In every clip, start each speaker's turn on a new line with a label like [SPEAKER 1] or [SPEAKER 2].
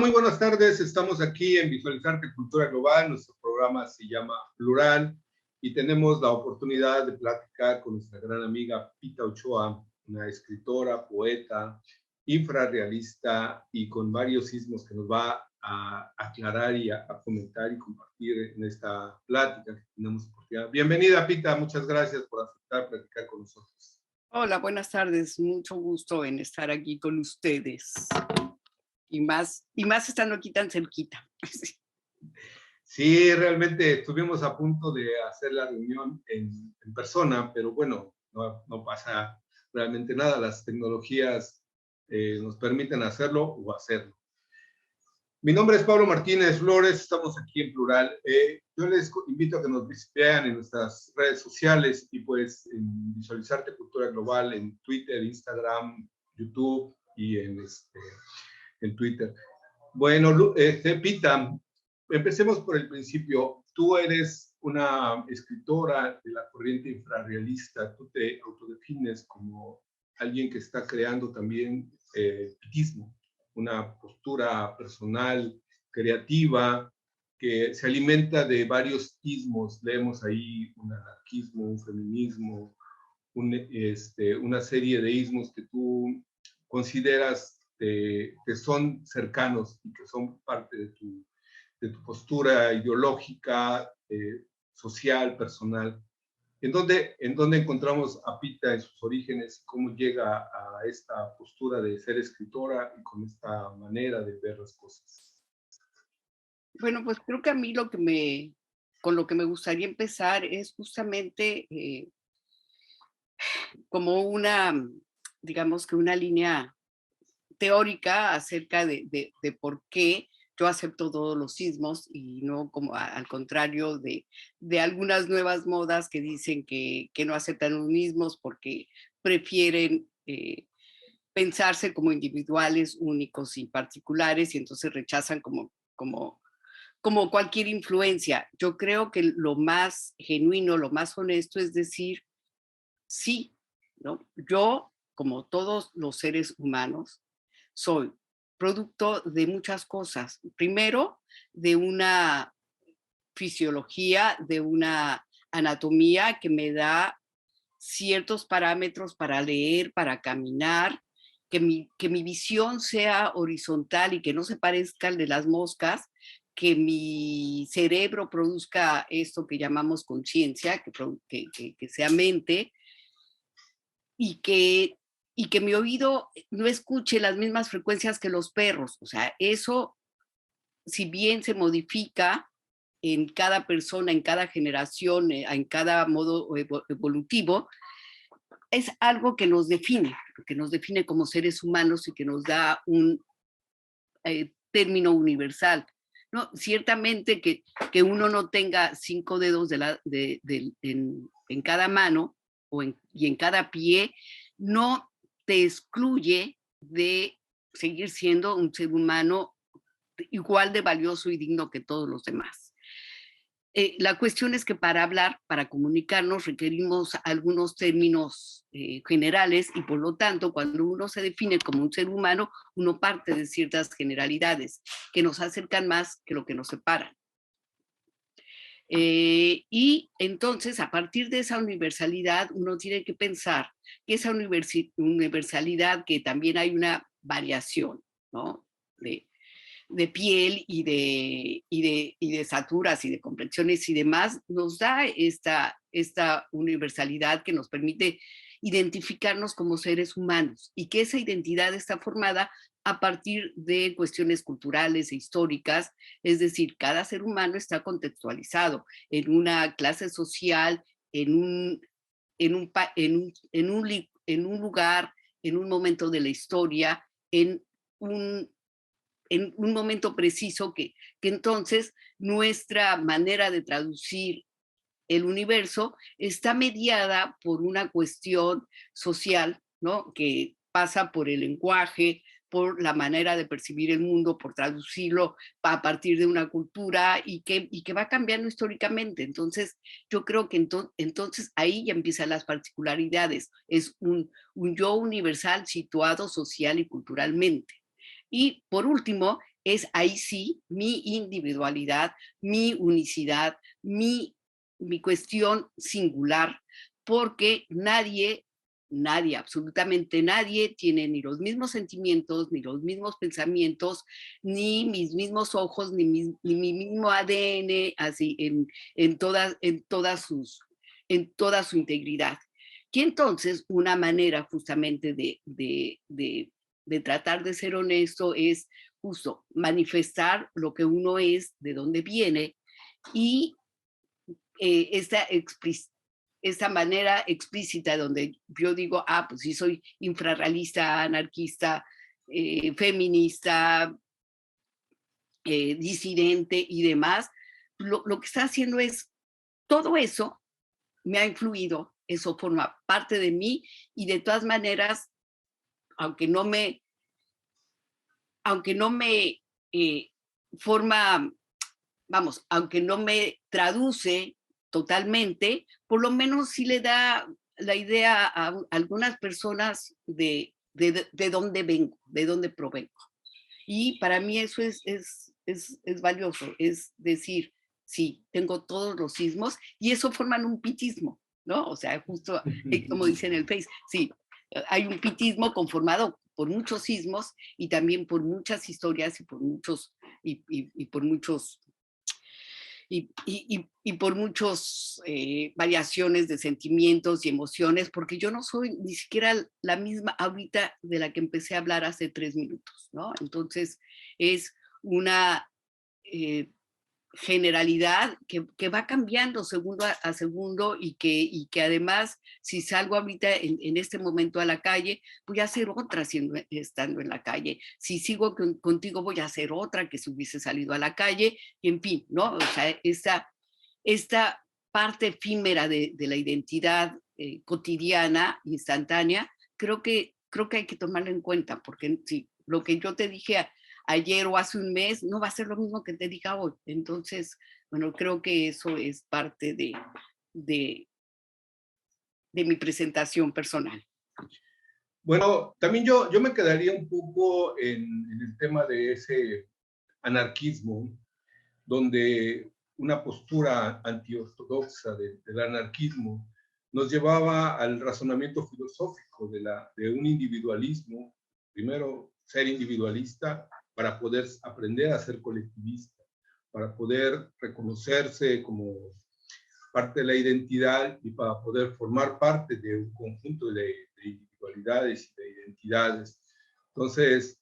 [SPEAKER 1] Muy buenas tardes, estamos aquí en Visualizarte Cultura Global, nuestro programa se llama Plural y tenemos la oportunidad de platicar con nuestra gran amiga Pita Ochoa, una escritora, poeta, infrarrealista y con varios sismos que nos va a aclarar y a comentar y compartir en esta plática que tenemos oportunidad. Bienvenida Pita, muchas gracias por aceptar platicar con nosotros.
[SPEAKER 2] Hola, buenas tardes, mucho gusto en estar aquí con ustedes. Y más estando aquí tan cerquita.
[SPEAKER 1] Sí, realmente estuvimos a punto de hacer la reunión en persona, pero bueno, no pasa realmente nada. Las tecnologías nos permiten hacerlo o hacerlo. Mi nombre es Pablo Martínez Flores, estamos aquí en Plural. Yo les invito a que nos vean en nuestras redes sociales y pues en Visualizarte Cultura Global, en Twitter, Instagram, YouTube y en Twitter. Bueno, Pita, empecemos por el principio. Tú eres una escritora de la corriente infrarrealista. Tú te autodefines como alguien que está creando también pitismo, una postura personal, creativa, que se alimenta de varios ismos. Leemos ahí un anarquismo, un feminismo, una serie de ismos que tú consideras que son cercanos y que son parte de tu postura ideológica, social, personal. ¿En dónde encontramos a Pita en sus orígenes? ¿Cómo llega a esta postura de ser escritora y con esta manera de ver las cosas?
[SPEAKER 2] Bueno, pues creo que a mí con lo que me gustaría empezar es justamente como digamos que una línea teórica acerca de por qué yo acepto todos los sismos y no como al contrario de algunas nuevas modas que dicen que no aceptan los mismos porque prefieren pensarse como individuales, únicos y particulares y entonces rechazan como cualquier influencia. Yo creo que lo más genuino, lo más honesto es decir, sí, ¿no? Yo, como todos los seres humanos, soy producto de muchas cosas. Primero, de una fisiología, de una anatomía que me da ciertos parámetros para leer, para caminar, que mi visión sea horizontal y que no se parezca al de las moscas, que mi cerebro produzca esto que llamamos conciencia, que sea mente, y que mi oído no escuche las mismas frecuencias que los perros. O sea, eso, si bien se modifica en cada persona, en cada generación, en cada modo evolutivo, es algo que nos define como seres humanos y que nos da un término universal. ¿No? Ciertamente que uno no tenga 5 dedos en cada mano y en cada pie, no te excluye de seguir siendo un ser humano igual de valioso y digno que todos los demás. La cuestión es que para hablar, para comunicarnos, requerimos algunos términos generales y por lo tanto, cuando uno se define como un ser humano, uno parte de ciertas generalidades que nos acercan más que lo que nos separan. Y entonces, a partir de esa universalidad, uno tiene que pensar que esa universalidad, que también hay una variación, ¿no? De piel y de estaturas y de complexiones y demás, nos da esta universalidad que nos permite identificarnos como seres humanos y que esa identidad está formada a partir de cuestiones culturales e históricas, es decir, cada ser humano está contextualizado en una clase social, en un lugar, en un momento de la historia, un, en un momento preciso que entonces nuestra manera de traducir el universo está mediada por una cuestión social, ¿no? Que pasa por el lenguaje, por la manera de percibir el mundo, por traducirlo a partir de una cultura y que va cambiando históricamente. Entonces, yo creo que entonces ahí ya empiezan las particularidades. Es un yo universal situado social y culturalmente. Y por último, es ahí sí mi individualidad, mi unicidad, mi cuestión singular, porque nadie, absolutamente nadie tiene ni los mismos sentimientos, ni los mismos pensamientos, ni mis mismos ojos, ni mi mismo ADN, así en toda su integridad. Y entonces una manera justamente de tratar de ser honesto es justo manifestar lo que uno es, de dónde viene, y eh, esta, esta manera explícita donde yo digo, pues sí soy infrarrealista, anarquista, feminista, disidente y demás, lo que está haciendo es, todo eso me ha influido, eso forma parte de mí y de todas maneras, aunque no me, aunque no me forma, vamos, aunque no me traduce totalmente, por lo menos sí le da la idea a algunas personas de dónde vengo, de dónde provengo. Y para mí eso es valioso, es decir, sí, tengo todos los sismos y eso forman un pitismo, ¿no? O sea, justo como dice en el Face, sí, hay un pitismo conformado por muchos sismos y también por muchas historias y por muchos y por muchas variaciones de sentimientos y emociones, porque yo no soy ni siquiera la misma ahorita de la que empecé a hablar hace 3 minutos, ¿no? Entonces es una generalidad que va cambiando segundo a segundo y que además si salgo ahorita en este momento a la calle, voy a hacer otra estando en la calle. Si sigo contigo, voy a hacer otra que si hubiese salido a la calle, y en fin, ¿no? O sea, esta parte efímera de la identidad cotidiana, instantánea, creo que hay que tomarla en cuenta, porque si lo que yo te dije ayer o hace un mes, no va a ser lo mismo que te diga hoy. Entonces, bueno, creo que eso es parte de, de mi presentación personal.
[SPEAKER 1] Bueno, también yo me quedaría un poco en el tema de ese anarquismo, donde una postura antiortodoxa del anarquismo nos llevaba al razonamiento filosófico de un individualismo, primero ser individualista para poder aprender a ser colectivista, para poder reconocerse como parte de la identidad y para poder formar parte de un conjunto de individualidades y de identidades. Entonces,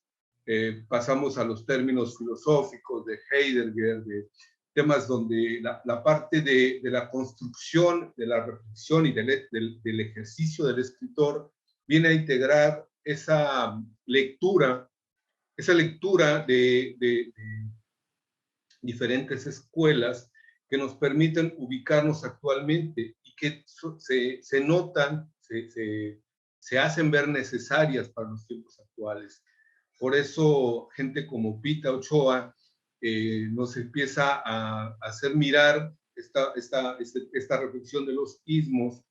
[SPEAKER 1] pasamos a los términos filosóficos de Heidegger, de temas donde la parte de la construcción, de la reflexión y del ejercicio del escritor viene a integrar esa lectura de diferentes escuelas que nos permiten ubicarnos actualmente y que se notan, se hacen ver necesarias para los tiempos actuales. Por eso gente como Pita Ochoa nos empieza a hacer mirar esta reflexión de los ismos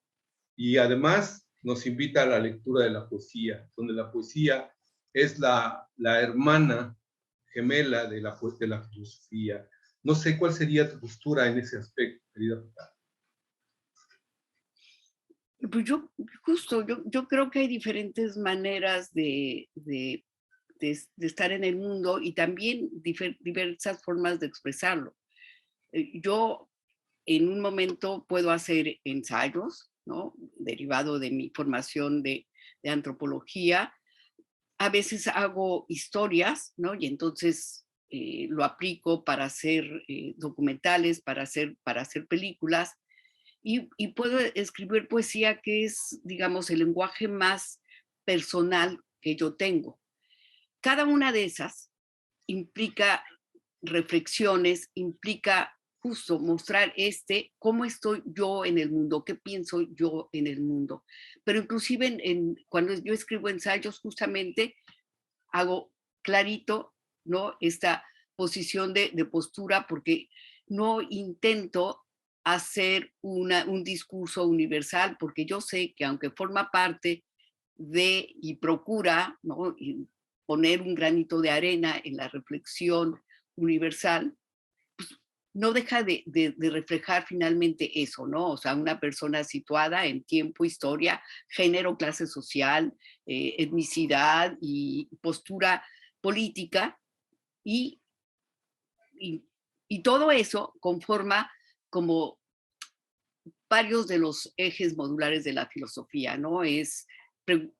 [SPEAKER 1] y además nos invita a la lectura de la poesía, donde la poesía es la hermana gemela de la filosofía. No sé cuál sería tu postura en ese aspecto, querida Pita.
[SPEAKER 2] Pues yo creo que hay diferentes maneras de estar en el mundo y también diversas formas de expresarlo. Yo en un momento puedo hacer ensayos, ¿no? Derivado de mi formación de antropología. A veces hago historias, ¿no? Y entonces lo aplico para hacer documentales, para hacer películas. Y puedo escribir poesía que es, digamos, el lenguaje más personal que yo tengo. Cada una de esas implica reflexiones, implica justo mostrar cómo estoy yo en el mundo, qué pienso yo en el mundo. Pero inclusive cuando yo escribo ensayos, justamente hago clarito, ¿no? Esta posición de postura, porque no intento hacer un discurso universal, porque yo sé que aunque forma parte de y procura, ¿no? Y poner un granito de arena en la reflexión universal, no deja de reflejar finalmente eso, ¿no? O sea, una persona situada en tiempo, historia, género, clase social, etnicidad y postura política, y, y, y todo eso conforma como varios de los ejes modulares de la filosofía, ¿no? Es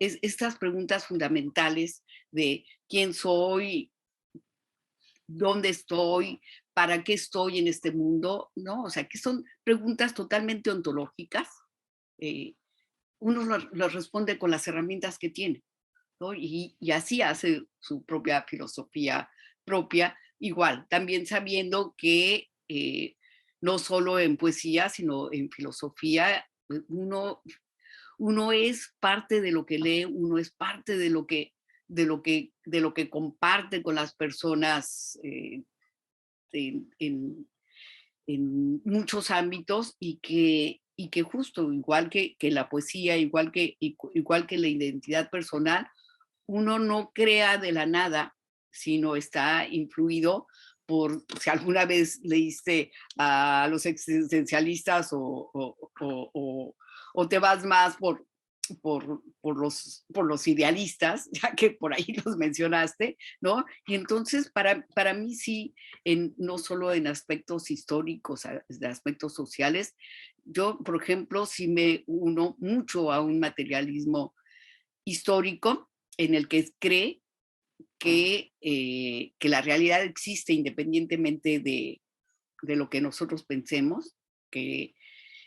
[SPEAKER 2] estas preguntas fundamentales de quién soy, dónde estoy, para qué estoy en este mundo, ¿no? O sea, que son preguntas totalmente ontológicas. eh, Uno las responde con las herramientas que tiene, ¿no? Y así hace su propia filosofía propia, igual, también sabiendo que no solo en poesía, sino en filosofía, uno es parte de lo que lee, uno es parte de lo que comparte con las personas en, en- en muchos ámbitos, y que justo, igual que la poesía, igual que la identidad personal, uno no crea de la nada, sino está influido por, si alguna vez leíste a los existencialistas o te vas más por los idealistas, ya que por ahí los mencionaste, ¿no? Y entonces para mí sí, no solo en aspectos históricos, de aspectos sociales, yo, por ejemplo, sí me uno mucho a un materialismo histórico en el que cree que la realidad existe independientemente de lo que nosotros pensemos, que,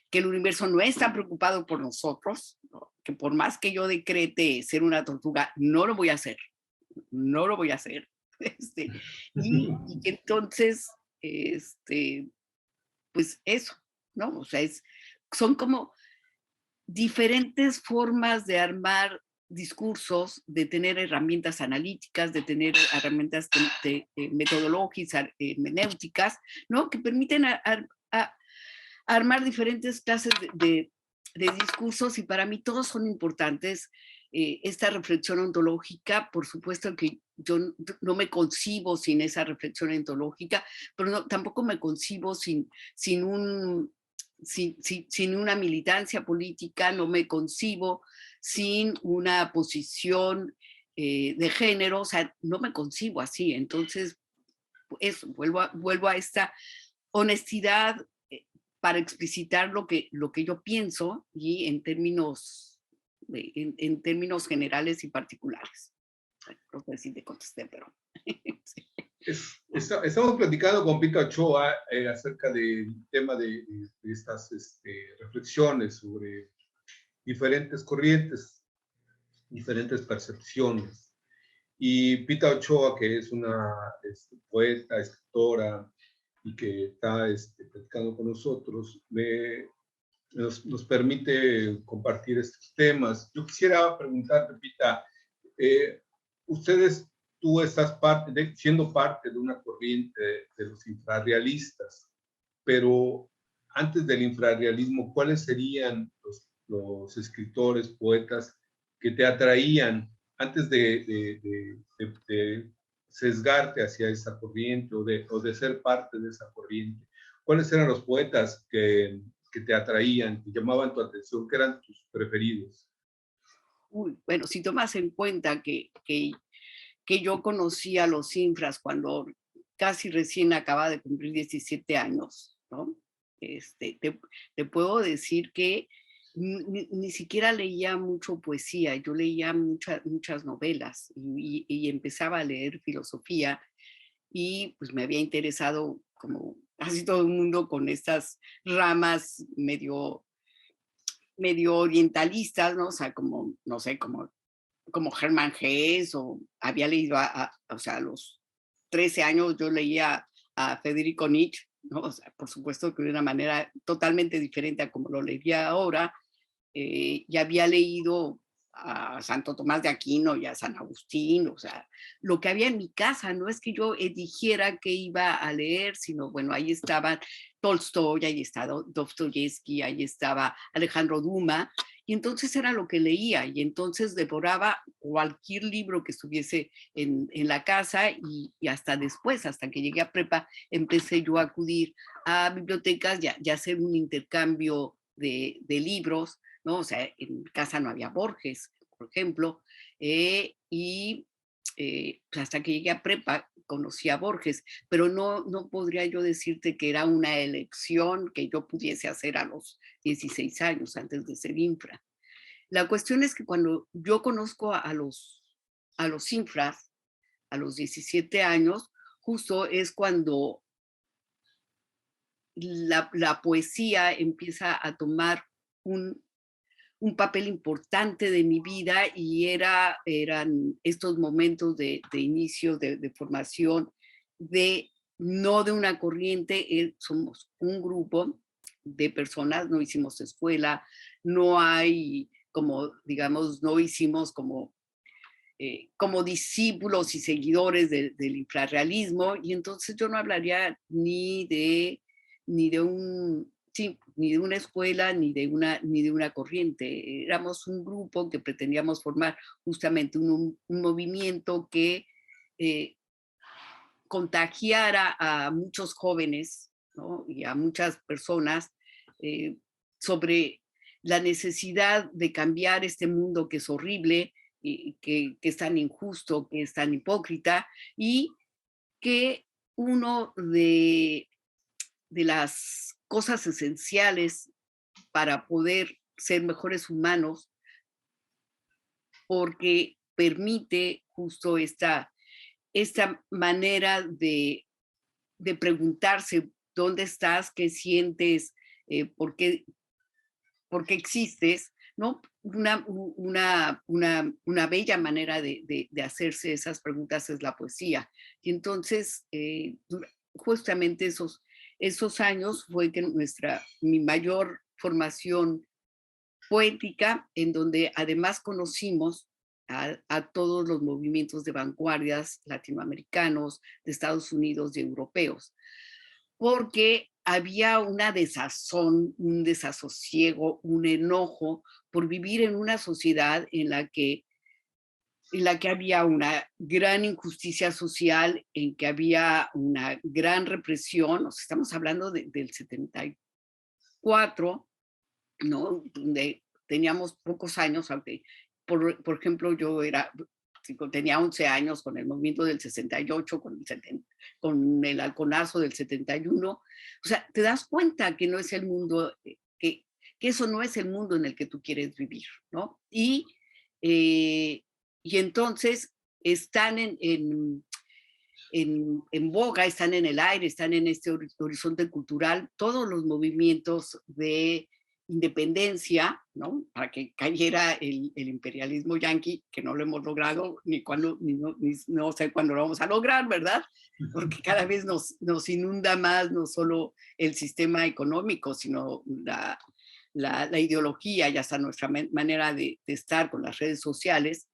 [SPEAKER 2] que el universo no está preocupado por nosotros, ¿no? Que por más que yo decrete ser una tortuga, no lo voy a hacer, no lo voy a hacer. Este, y que entonces, este, pues eso, ¿no? O sea, son como diferentes formas de armar discursos, de tener herramientas analíticas, de tener herramientas metodológicas, hermenéuticas, ¿no? Que permiten armar diferentes clases de discursos, y para mí todos son importantes. Esta reflexión ontológica, por supuesto que yo no me concibo sin esa reflexión ontológica, pero tampoco me concibo sin un sin una militancia política, no me concibo sin una posición de género, o sea, no me concibo así. Entonces, eso, vuelvo a esta honestidad para explicitar lo que yo pienso, y en términos generales y particulares. No sé si te contesté, pero... sí.
[SPEAKER 1] Estamos platicando con Pita Ochoa acerca del tema de estas reflexiones sobre diferentes corrientes, diferentes percepciones. Y Pita Ochoa, que es una poeta, escritora, y que está platicando con nosotros, nos permite compartir estos temas. Yo quisiera preguntarte, Pita, eh, ustedes, tú estás siendo parte de una corriente de los infrarrealistas, pero antes del infrarrealismo, ¿cuáles serían los escritores, poetas que te atraían antes de sesgarte hacia esa corriente o de ser parte de esa corriente? ¿Cuáles eran los poetas que te atraían, que llamaban tu atención, que eran tus preferidos?
[SPEAKER 2] Uy, bueno, si tomas en cuenta que yo conocí a los infras cuando casi recién acababa de cumplir 17 años, ¿no? Te puedo decir que ni siquiera leía mucho poesía, yo leía muchas novelas, y empezaba a leer filosofía, y pues me había interesado, como casi todo el mundo, con estas ramas medio orientalistas, ¿no? O sea, como, no sé, como Germán Hesse, o había leído, o sea, a los 13 años yo leía a Federico Nietzsche, ¿no? O sea, por supuesto que de una manera totalmente diferente a como lo leía ahora. Ya había leído a Santo Tomás de Aquino y a San Agustín, o sea, lo que había en mi casa, no es que yo eligiera qué iba a leer, sino bueno, ahí estaban Tolstoy, ahí estaba Dostoyevsky, ahí estaba Alejandro Dumas, y entonces era lo que leía, y entonces devoraba cualquier libro que estuviese en la casa, y hasta después, hasta que llegué a prepa, empecé yo a acudir a bibliotecas y a hacer un intercambio de libros, ¿no? O sea, en casa no había Borges, por ejemplo, y pues hasta que llegué a prepa conocí a Borges, pero no podría yo decirte que era una elección que yo pudiese hacer a los 16 años antes de ser infra. La cuestión es que cuando yo conozco a los infras, a los 17 años, justo es cuando la poesía empieza a tomar un, un papel importante de mi vida y eran estos momentos de inicio, de formación, no de una corriente, somos un grupo de personas, no hicimos escuela, no hay como, digamos, no hicimos como discípulos y seguidores del infrarrealismo, y entonces yo no hablaría ni de un, sí, ni de una escuela, ni de una corriente. Éramos un grupo que pretendíamos formar justamente un movimiento que eh, contagiara a muchos jóvenes, ¿no? Y a muchas personas eh, sobre la necesidad de cambiar este mundo que es horrible, y que es tan injusto, que es tan hipócrita, y que uno de las cosas esenciales para poder ser mejores humanos, porque permite justo esta manera de preguntarse dónde estás, qué sientes, por qué existes, ¿no? Una bella manera de hacerse esas preguntas es la poesía. Y entonces, justamente esos años fue que mi mayor formación poética, en donde además conocimos a todos los movimientos de vanguardias latinoamericanos, de Estados Unidos y europeos, porque había una desazón, un desasosiego, un enojo por vivir en una sociedad en la que había una gran injusticia social, en que había una gran represión. O sea, estamos hablando del 74, ¿no? Donde teníamos pocos años, aunque, por ejemplo, tenía 11 años con el movimiento del 68, con el halconazo del 71. O sea, te das cuenta que no es el mundo, que eso no es el mundo en el que tú quieres vivir, ¿no? Eh, y entonces están en boga, están en el aire, están en este horizonte cultural, todos los movimientos de independencia, ¿no? Para que cayera el imperialismo yanqui, que no lo hemos logrado no sé cuándo lo vamos a lograr, ¿verdad? Porque cada vez nos inunda más no solo el sistema económico, sino la ideología y hasta nuestra manera de estar con las redes sociales,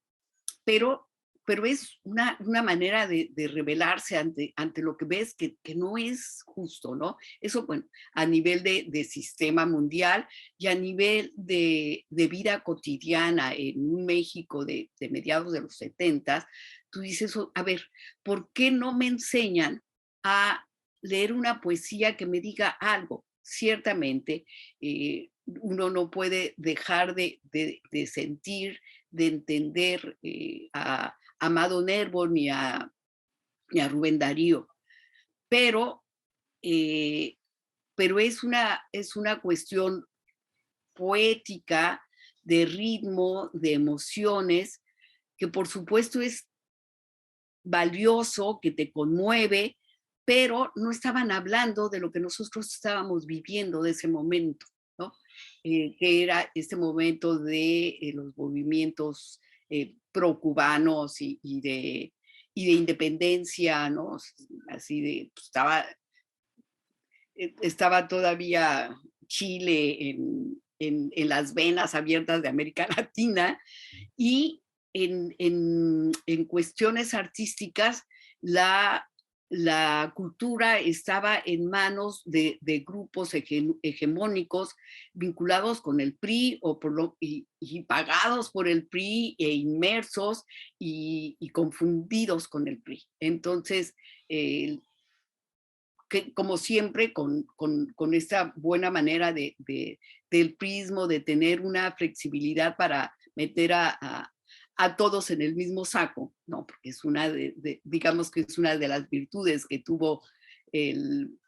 [SPEAKER 2] pero, pero es una manera de rebelarse ante lo que ves que no es justo, ¿no? Eso, bueno, a nivel de sistema mundial y a nivel de vida cotidiana en un México de mediados de los 70, tú dices, a ver, ¿por qué no me enseñan a leer una poesía que me diga algo? Ciertamente, uno no puede dejar de sentir, de entender a Amado Nervo ni a Rubén Darío, pero, eh, pero es una cuestión poética, de ritmo, de emociones, que por supuesto es valioso, que te conmueve, pero no estaban hablando de lo que nosotros estábamos viviendo de ese momento, ¿no? Que era este momento de los movimientos pro-cubanos y de independencia, ¿no? Así pues, estaba todavía Chile en las venas abiertas de América Latina, y en cuestiones artísticas la cultura estaba en manos de grupos hegemónicos vinculados con el PRI y pagados por el PRI e inmersos y confundidos con el PRI. Entonces, como siempre, con esta buena manera del prismo, de tener una flexibilidad para meter a todos en el mismo saco, ¿no? Porque es digamos que es una de las virtudes que tuvo el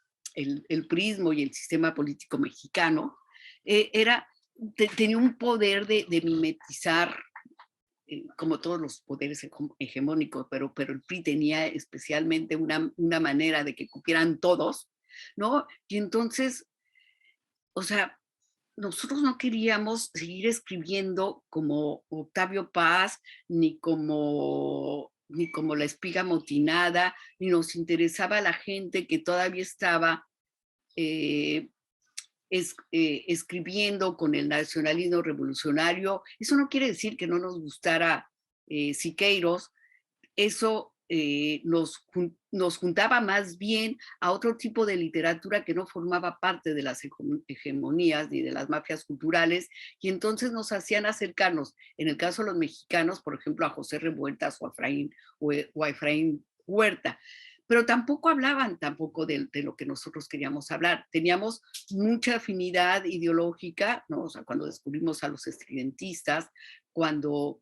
[SPEAKER 2] prismo y el sistema político mexicano, tenía un poder de mimetizar, como todos los poderes hegemónicos, pero el PRI tenía especialmente una manera de que cupieran todos, ¿no? Y entonces, o sea, nosotros no queríamos seguir escribiendo como Octavio Paz, ni como La Espiga Motinada, ni nos interesaba la gente que todavía estaba escribiendo con el nacionalismo revolucionario. Eso no quiere decir que no nos gustara Siqueiros, eso nos juntaba más bien a otro tipo de literatura que no formaba parte de las hegemonías ni de las mafias culturales, y entonces nos hacían acercarnos, en el caso de los mexicanos, por ejemplo, a José Revueltas o a Efraín Huerta, pero tampoco hablaban tampoco de lo que nosotros queríamos hablar. Teníamos mucha afinidad ideológica, ¿no? O sea, cuando descubrimos a los estridentistas, cuando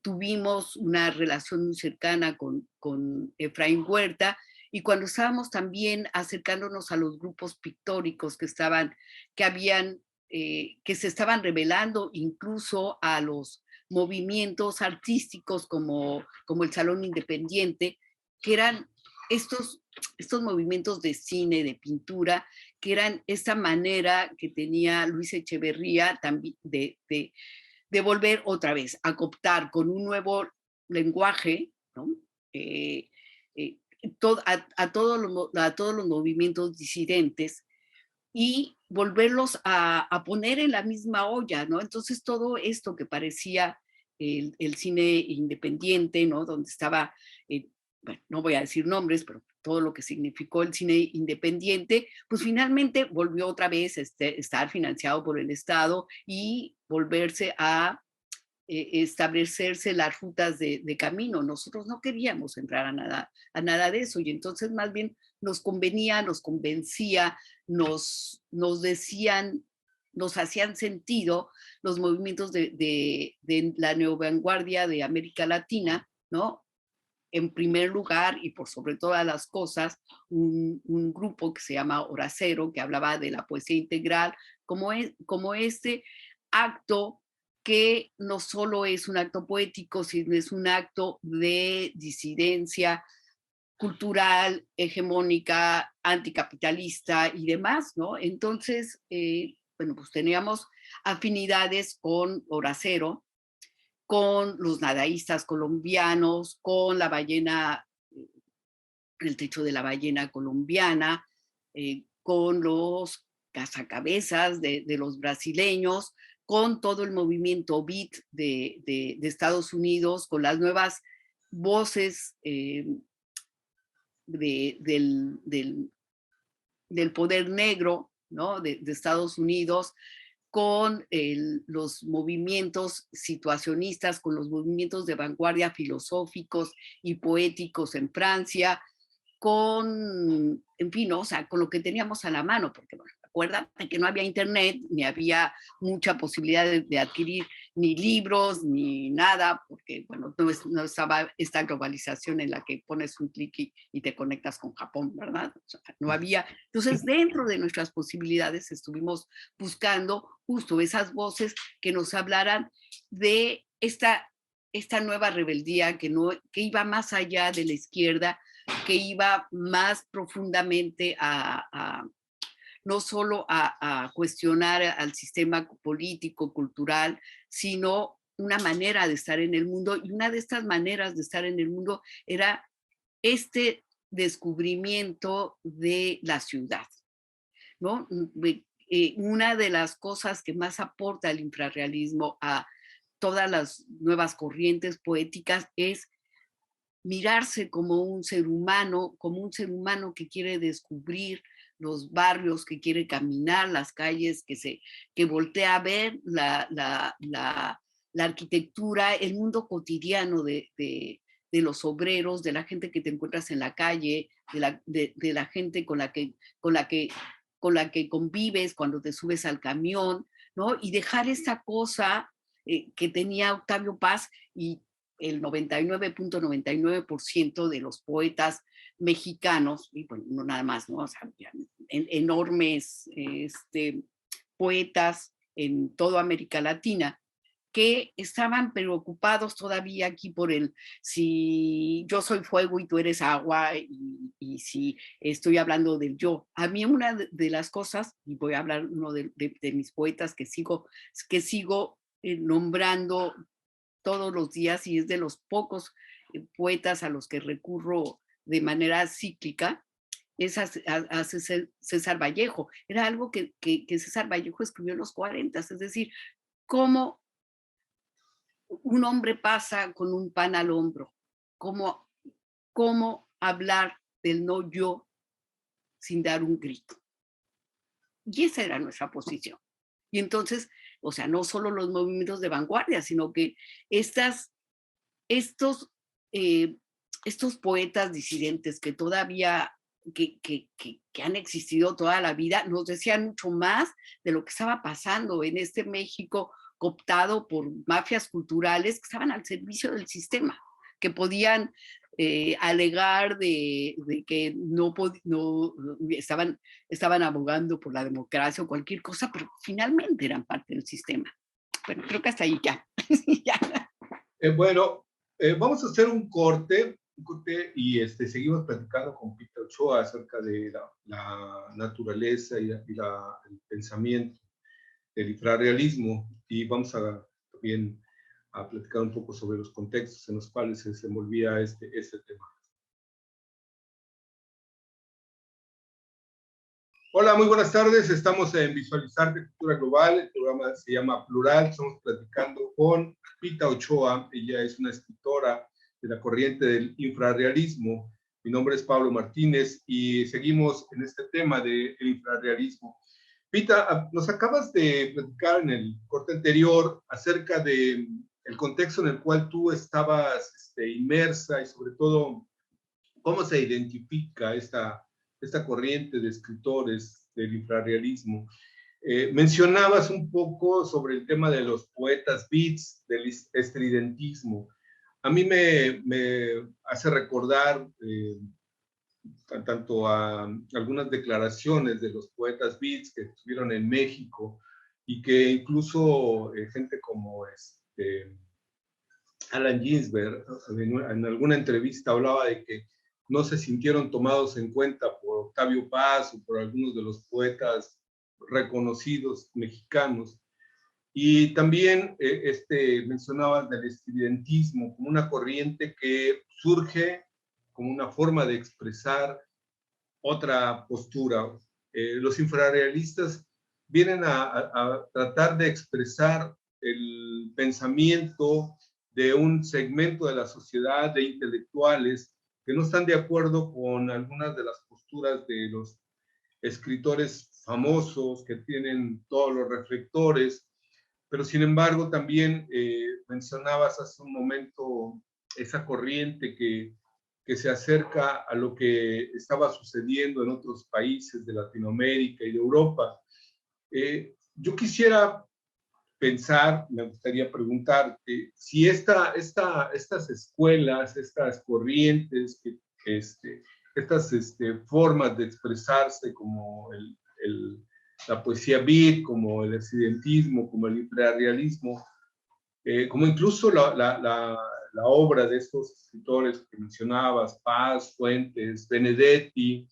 [SPEAKER 2] tuvimos una relación muy cercana con Efraín Huerta, y cuando estábamos también acercándonos a los grupos pictóricos que se estaban revelando incluso a los movimientos artísticos como el Salón Independiente, que eran estos movimientos de cine, de pintura, que eran esta manera que tenía Luis Echeverría también de volver otra vez a cooptar con un nuevo lenguaje, ¿no? A todos los movimientos disidentes, y volverlos a poner en la misma olla, ¿no? Entonces todo esto que parecía el cine independiente, ¿no? Donde estaba, bueno, no voy a decir nombres, pero todo lo que significó el cine independiente, pues finalmente volvió otra vez a estar financiado por el Estado y volverse a establecerse las rutas de camino. Nosotros no queríamos entrar a nada de eso, y entonces más bien nos convenía, nos convencía, nos decían, nos hacían sentido los movimientos de la neovanguardia de América Latina, ¿no? En primer lugar, y por sobre todas las cosas, un grupo que se llama Horacero, que hablaba de la poesía integral, como este acto que no solo es un acto poético, sino es un acto de disidencia cultural, hegemónica, anticapitalista y demás, ¿no? Entonces, bueno, pues teníamos afinidades con Horacero, con los nadaístas colombianos, con la ballena, el techo de la ballena colombiana, con los cazacabezas de los brasileños, con todo el movimiento beat de Estados Unidos, con las nuevas voces del poder negro, ¿no? de Estados Unidos, con los movimientos situacionistas, con los movimientos de vanguardia filosóficos y poéticos en Francia, en fin, ¿no? O sea, con lo que teníamos a la mano, porque bueno, acuérdate que no había internet, ni había mucha posibilidad de adquirir ni libros, ni nada, porque bueno, no estaba esta globalización en la que pones un clic y te conectas con Japón, ¿verdad? O sea, no había. Entonces, dentro de nuestras posibilidades estuvimos buscando justo esas voces que nos hablaran de esta nueva rebeldía que iba más allá de la izquierda, que iba más profundamente no solo a cuestionar al sistema político, cultural, sino una manera de estar en el mundo. Y una de estas maneras de estar en el mundo era este descubrimiento de la ciudad, ¿no? una de las cosas que más aporta el infrarrealismo a todas las nuevas corrientes poéticas es mirarse como un ser humano que quiere descubrir los barrios, que quiere caminar las calles, que voltea a ver la arquitectura, el mundo cotidiano de los obreros, de la gente que te encuentras en la calle, de la gente con la que convives cuando te subes al camión, ¿no? Y dejar esa cosa que tenía Octavio Paz y el 99.99% de los poetas mexicanos, y bueno, no nada más, ¿no? O sea, enormes poetas en toda América Latina, que estaban preocupados todavía aquí por el si yo soy fuego y tú eres agua y si estoy hablando del yo. A mí una de las cosas, y voy a hablar uno de mis poetas que sigo nombrando todos los días y es de los pocos poetas a los que recurro de manera cíclica, es a César Vallejo. Era algo que César Vallejo escribió en los 40, es decir, cómo un hombre pasa con un pan al hombro, cómo hablar del no yo sin dar un grito. Y esa era nuestra posición. Y entonces, o sea, no solo los movimientos de vanguardia, sino que estos, eh, estos poetas disidentes que todavía, que han existido toda la vida, nos decían mucho más de lo que estaba pasando en este México cooptado por mafias culturales que estaban al servicio del sistema, que podían alegar de que no estaban abogando por la democracia o cualquier cosa, pero finalmente eran parte del sistema. Bueno, creo que hasta ahí ya. Ya.
[SPEAKER 1] Bueno, vamos a hacer un corte y seguimos platicando con Pita Ochoa acerca de la naturaleza y el pensamiento del infrarrealismo, y vamos a también a platicar un poco sobre los contextos en los cuales se desenvolvía este tema. Hola, muy buenas tardes. Estamos en Visualizar de Cultura Global. El programa se llama Plural. Estamos platicando con Pita Ochoa. Ella es una escritora de la corriente del infrarrealismo. Mi nombre es Pablo Martínez y seguimos en este tema del infrarrealismo. Pita, nos acabas de platicar en el corte anterior acerca del contexto en el cual tú estabas inmersa y sobre todo cómo se identifica esta corriente de escritores del infrarrealismo. Mencionabas un poco sobre el tema de los poetas beats, del estridentismo. A mí me hace recordar tanto a algunas declaraciones de los poetas beats que estuvieron en México y que incluso gente como Allen Ginsberg en alguna entrevista hablaba de que no se sintieron tomados en cuenta por Octavio Paz o por algunos de los poetas reconocidos mexicanos. Y también mencionabas del estudiantismo como una corriente que surge como una forma de expresar otra postura. Los infrarrealistas vienen a tratar de expresar el pensamiento de un segmento de la sociedad de intelectuales que no están de acuerdo con algunas de las posturas de los escritores famosos que tienen todos los reflectores, pero sin embargo también mencionabas hace un momento esa corriente que se acerca a lo que estaba sucediendo en otros países de Latinoamérica y de Europa. Yo quisiera pensar, me gustaría preguntarte, si estas escuelas, estas corrientes, estas formas de expresarse como la poesía beat, como el accidentismo, como el hiperrealismo, como incluso la obra de estos escritores que mencionabas, Paz, Fuentes, Benedetti,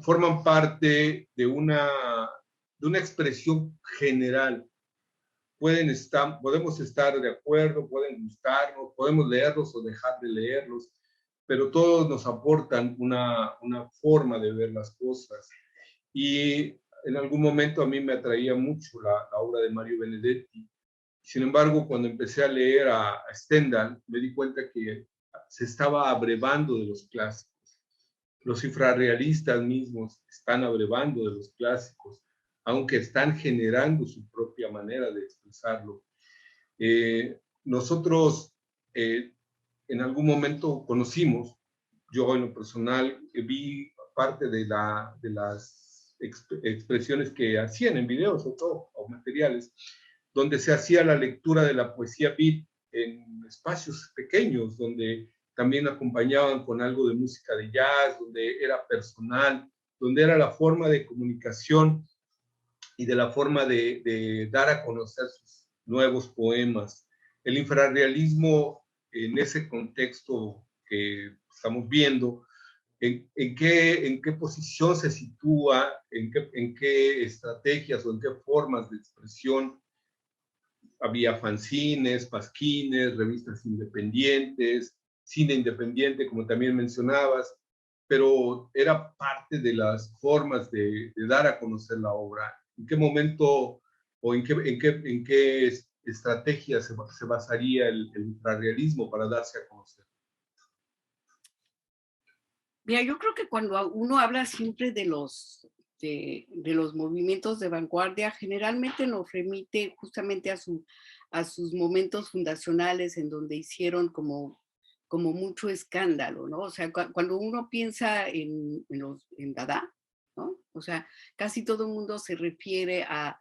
[SPEAKER 1] forman parte de una expresión general. Podemos estar de acuerdo, pueden gustarnos, podemos leerlos o dejar de leerlos, pero todos nos aportan una forma de ver las cosas. Y en algún momento a mí me atraía mucho la obra de Mario Benedetti. Sin embargo, cuando empecé a leer a Stendhal, me di cuenta que se estaba abrevando de los clásicos. Los infrarrealistas mismos están abrevando de los clásicos, aunque están generando su propia manera de expresarlo. Nosotros en algún momento conocimos, yo en lo personal vi parte de las expresiones que hacían en videos o todo, o materiales, donde se hacía la lectura de la poesía beat en espacios pequeños, donde también acompañaban con algo de música de jazz, donde era personal, donde era la forma de comunicación y de la forma de dar a conocer sus nuevos poemas. El infrarrealismo en ese contexto que estamos viendo, en qué posición se sitúa, en qué estrategias o en qué formas de expresión. Había fanzines, pasquines, revistas independientes, cine independiente, como también mencionabas, pero era parte de las formas de dar a conocer la obra. ¿En qué momento o en qué estrategia se basaría el infrarrealismo para darse a conocer?
[SPEAKER 2] Mira, yo creo que cuando uno habla siempre de los movimientos de vanguardia, generalmente nos remite justamente a sus momentos fundacionales en donde hicieron como mucho escándalo, ¿no? O sea, cuando uno piensa en Dada, ¿no? O sea, casi todo el mundo se refiere a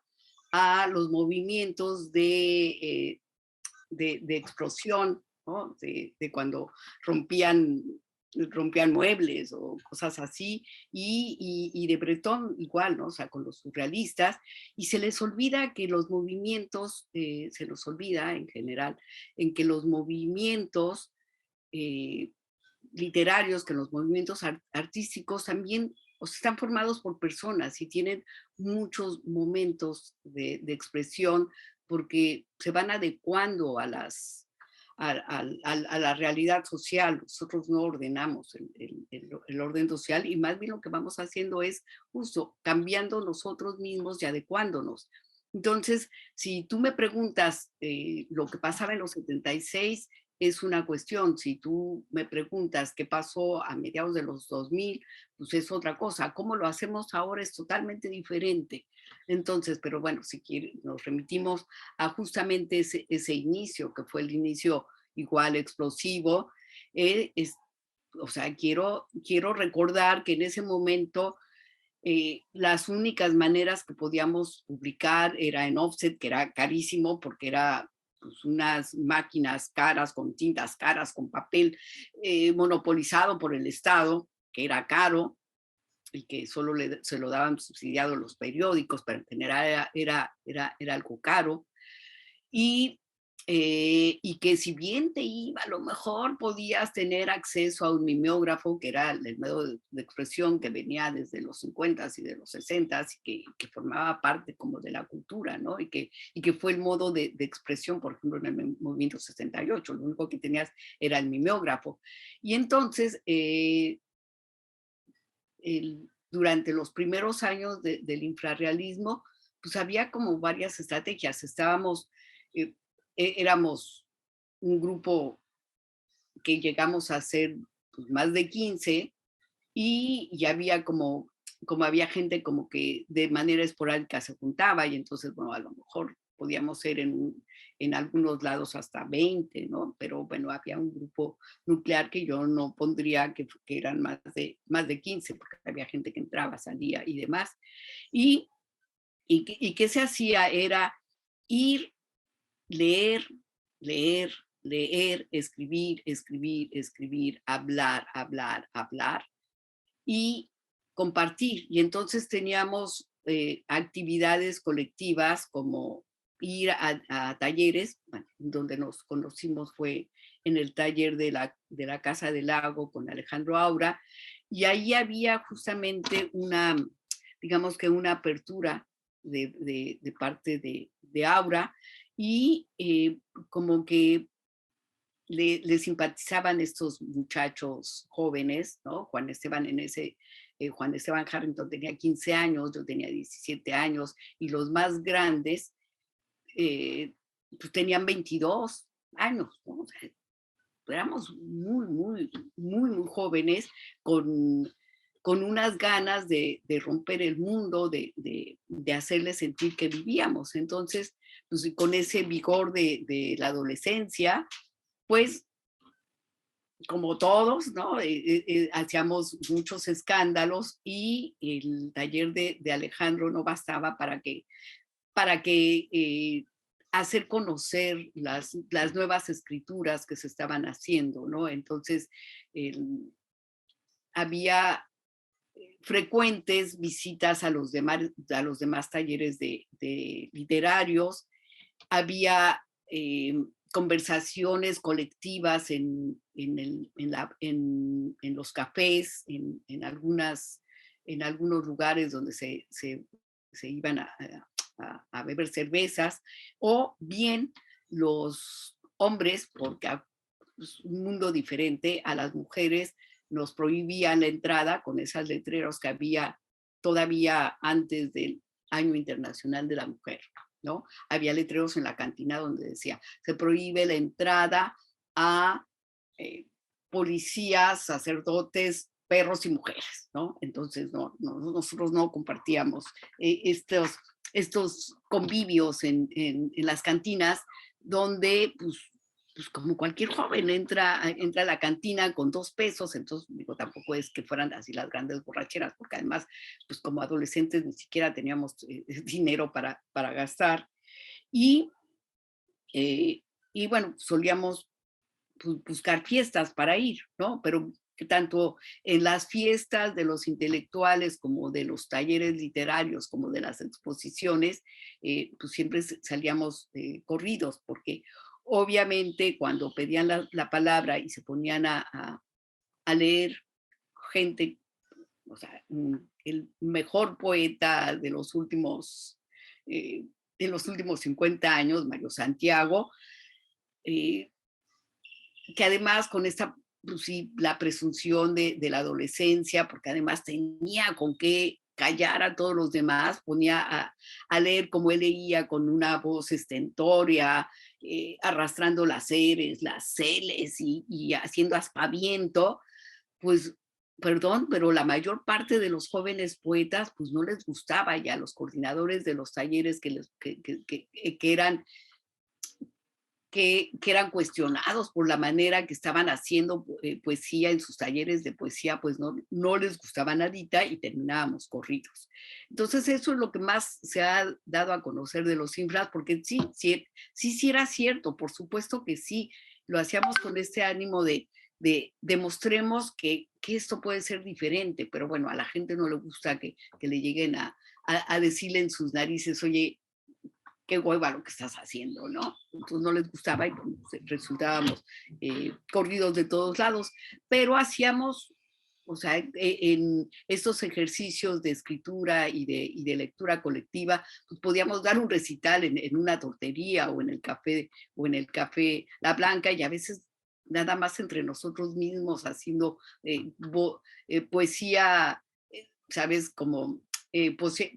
[SPEAKER 2] los movimientos de explosión, ¿no? De cuando rompían, rompían muebles o cosas así, y de Breton igual, ¿no? O sea, con los surrealistas, y se les olvida que los movimientos, se los olvida en general, en que los movimientos eh, literarios, que los movimientos artísticos también o sea, están formados por personas y tienen muchos momentos de expresión porque se van adecuando a la realidad social. Nosotros no ordenamos el orden social y más bien lo que vamos haciendo es justo cambiando nosotros mismos y adecuándonos. Entonces, si tú me preguntas lo que pasaba en los 76, es una cuestión. Si tú me preguntas qué pasó a mediados de los 2000, pues es otra cosa. Cómo lo hacemos ahora es totalmente diferente. Entonces, pero bueno, si quiere, nos remitimos a justamente ese inicio, que fue el inicio igual explosivo. O sea, quiero recordar que en ese momento las únicas maneras que podíamos publicar era en offset, que era carísimo porque era pues, unas máquinas caras, con tintas caras, con papel monopolizado por el Estado, que era caro y que solo se lo daban subsidiado los periódicos, pero en general era algo caro. Y que si bien te iba, a lo mejor podías tener acceso a un mimeógrafo, que era el método de expresión que venía desde los 50s y de los 60s, y que formaba parte como de la cultura, ¿no? Y que fue el modo de expresión, por ejemplo, en el movimiento 68, lo único que tenías era el mimeógrafo. Y entonces, durante los primeros años del infrarrealismo, pues había como varias estrategias. Eh, éramos un grupo que llegamos a ser pues, más de 15 y había como había gente como que de manera esporádica se juntaba y entonces, bueno, a lo mejor podíamos ser en algunos lados hasta 20, ¿no? Pero bueno, había un grupo nuclear que yo no pondría que eran más de 15, porque había gente que entraba, salía y demás. Y, y qué se hacía era ir, leer, leer, leer, escribir, escribir, escribir, hablar, hablar, hablar y compartir. Y entonces teníamos actividades colectivas como ir a talleres, bueno, donde nos conocimos fue en el taller de la Casa del Lago con Alejandro Aura, y ahí había justamente digamos que una apertura de parte de Aura, y como que le simpatizaban estos muchachos jóvenes, ¿no? Juan Esteban Juan Esteban Harrington tenía 15 años, yo tenía 17 años, y los más grandes pues tenían 22 años, ¿no? O sea, éramos muy jóvenes, con unas ganas de romper el mundo, de hacerles sentir que vivíamos. Entonces, pues, con ese vigor de la adolescencia, pues, como todos, ¿no? Hacíamos muchos escándalos, y el taller de Alejandro no bastaba para que hacer conocer las nuevas escrituras que se estaban haciendo, ¿no? Entonces, había frecuentes visitas a los demás talleres de literarios, había conversaciones colectivas en los cafés, en algunos lugares donde se iban a beber cervezas, o bien los hombres, porque es un mundo diferente, a las mujeres nos prohibían la entrada con esos letreros que había todavía antes del Año Internacional de la Mujer, ¿no? Había letreros en la cantina donde decía, se prohíbe la entrada a policías, sacerdotes, perros y mujeres, ¿no? Entonces, nosotros no compartíamos estos convivios en las cantinas, donde, pues como cualquier joven entra a la cantina con 2 pesos. Entonces, digo, tampoco es que fueran así las grandes borracheras, porque además, pues como adolescentes ni siquiera teníamos dinero para gastar, y, y bueno, solíamos buscar fiestas para ir, ¿no? Pero que tanto en las fiestas de los intelectuales, como de los talleres literarios, como de las exposiciones, pues siempre salíamos corridos, porque obviamente cuando pedían la palabra y se ponían a leer gente, o sea, el mejor poeta de los últimos 50 años, Mario Santiago, eh, que además con esta, pues sí, la presunción de la adolescencia, porque además tenía con qué callar a todos los demás, ponía a leer como él leía, con una voz estentórea, arrastrando las eres, las celes, y haciendo aspaviento. Pues, perdón, pero la mayor parte de los jóvenes poetas pues no les gustaba, ya los coordinadores de los talleres que eran cuestionados por la manera que estaban haciendo poesía en sus talleres de poesía, pues no les gustaba nadita, y terminábamos corridos. Entonces eso es lo que más se ha dado a conocer de los infras, porque sí era cierto, por supuesto que sí, lo hacíamos con este ánimo de demostremos que esto puede ser diferente, pero bueno, a la gente no le gusta que le lleguen a decirle en sus narices, oye, qué hueva lo que estás haciendo, ¿no? Entonces no les gustaba, y pues, resultábamos corridos de todos lados, pero hacíamos, o sea, en estos ejercicios de escritura y de lectura colectiva, pues podíamos dar un recital en una tortería, o en el café La Blanca, y a veces nada más entre nosotros mismos haciendo poesía, ¿sabes? Como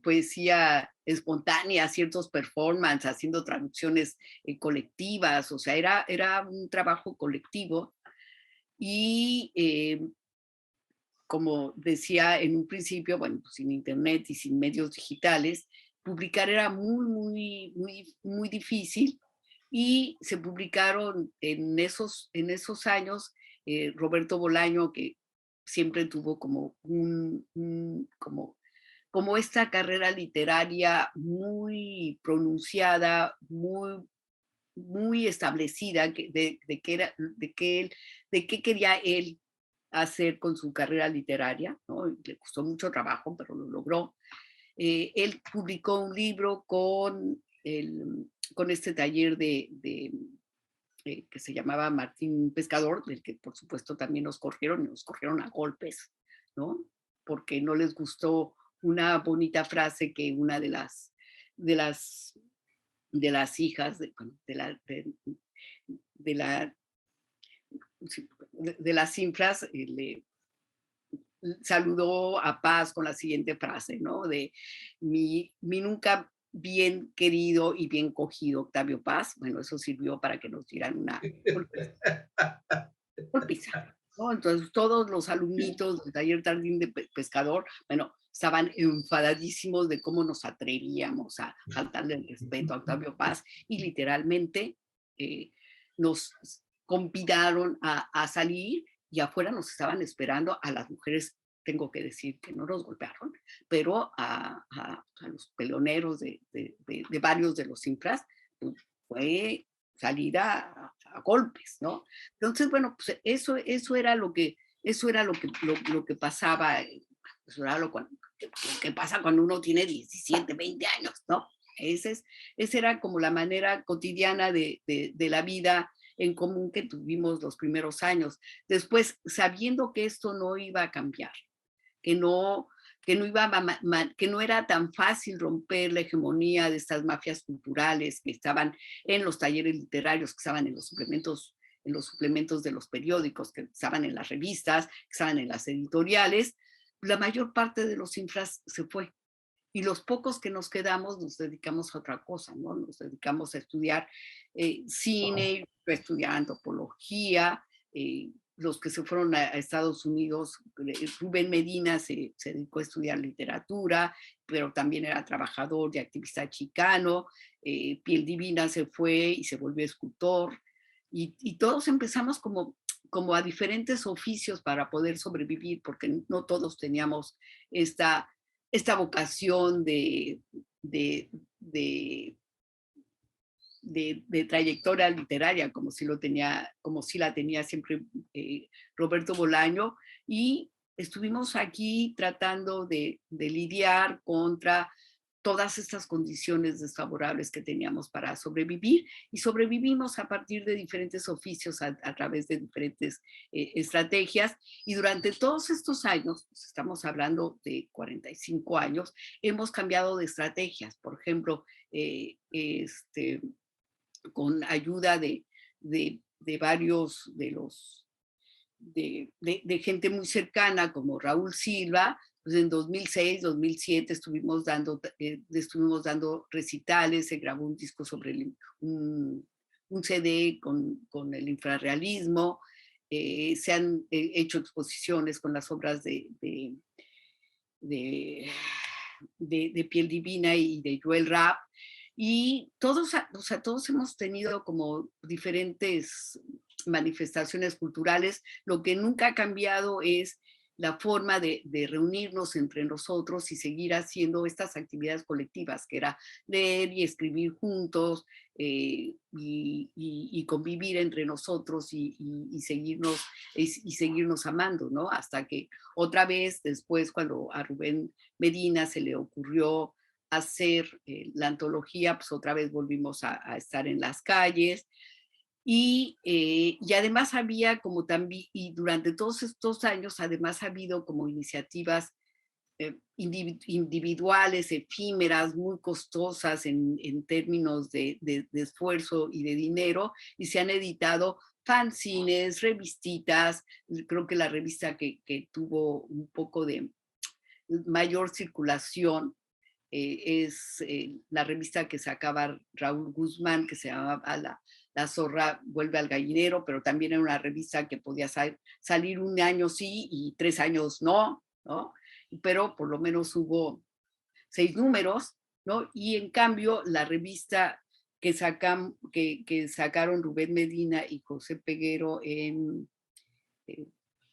[SPEAKER 2] poesía espontánea, ciertos performances, haciendo traducciones colectivas, o sea, era un trabajo colectivo, y como decía en un principio, bueno, pues sin internet y sin medios digitales, publicar era muy difícil, y se publicaron en esos años Roberto Bolaño, que siempre tuvo como esta carrera literaria muy pronunciada, muy establecida, de qué quería él hacer con su carrera literaria, ¿no? Le costó mucho trabajo, pero lo logró. Él publicó un libro con este taller que se llamaba Martín Pescador, del que por supuesto también nos corrieron, y nos corrieron a golpes, ¿no? Porque no les gustó una bonita frase que una de las, de las hijas de las infras saludó a Paz con la siguiente frase, ¿no? De mi nunca bien querido y bien cogido Octavio Paz. Bueno, eso sirvió para que nos dieran una golpiza, ¿no? Entonces todos los alumnitos del taller Jardín de Pescador, bueno, estaban enfadadísimos de cómo nos atrevíamos a faltarle el respeto a Octavio Paz y literalmente nos convidaron a salir y afuera nos estaban esperando a las mujeres. Tengo que decir que no nos golpearon, pero a los peloneros de varios de los infras, pues, fue salida a golpes, ¿no? Entonces, bueno, pues eso era lo que pasaba, eso era lo que pasa cuando uno tiene 17, 20 años, ¿no? Esa era como la manera cotidiana de la vida en común que tuvimos los primeros años. Después, sabiendo que esto no iba a cambiar, que no, que no era tan fácil romper la hegemonía de estas mafias culturales que estaban en los talleres literarios, que estaban en los suplementos de los periódicos, que estaban en las revistas, que estaban en las editoriales. La mayor parte de los infras se fue. Y los pocos que nos quedamos nos dedicamos a otra cosa, ¿no? Nos dedicamos a estudiar cine, a estudiar antropología, los que se fueron a Estados Unidos, Rubén Medina se dedicó a estudiar literatura, pero también era trabajador y activista chicano, Piel Divina se fue y se volvió escultor, y todos empezamos como a diferentes oficios para poder sobrevivir, porque no todos teníamos esta vocación de trayectoria literaria, como si la tenía siempre Roberto Bolaño, y estuvimos aquí tratando de lidiar contra todas estas condiciones desfavorables que teníamos para sobrevivir, y sobrevivimos a partir de diferentes oficios, a través de diferentes estrategias, y durante todos estos años, pues estamos hablando de 45 años, hemos cambiado de estrategias. Por ejemplo, con ayuda de varios de gente muy cercana, como Raúl Silva, pues en 2006, 2007 estuvimos dando recitales, se grabó un disco sobre un CD con el infrarrealismo, se han hecho exposiciones con las obras de Piel Divina y de Joel Rapp, y todos, o sea, todos hemos tenido como diferentes manifestaciones culturales. Lo que nunca ha cambiado es la forma de reunirnos entre nosotros y seguir haciendo estas actividades colectivas, que era leer y escribir juntos, y convivir entre nosotros y seguirnos amando, ¿no? Hasta que otra vez, después, cuando a Rubén Medina se le ocurrió hacer la antología, pues otra vez volvimos a estar en las calles. Y además había como también, y durante todos estos años, además ha habido como iniciativas individuales, efímeras, muy costosas en términos de esfuerzo y de dinero, y se han editado fanzines, revistitas. Creo que la revista que tuvo un poco de mayor circulación es la revista que sacaba Raúl Guzmán, que se llamaba La Zorra Vuelve al Gallinero, pero también era una revista que podía salir un año sí y 3 años no, ¿no? Pero por lo menos hubo 6 números, ¿no? Y en cambio la revista que sacaron Rubén Medina y José Peguero en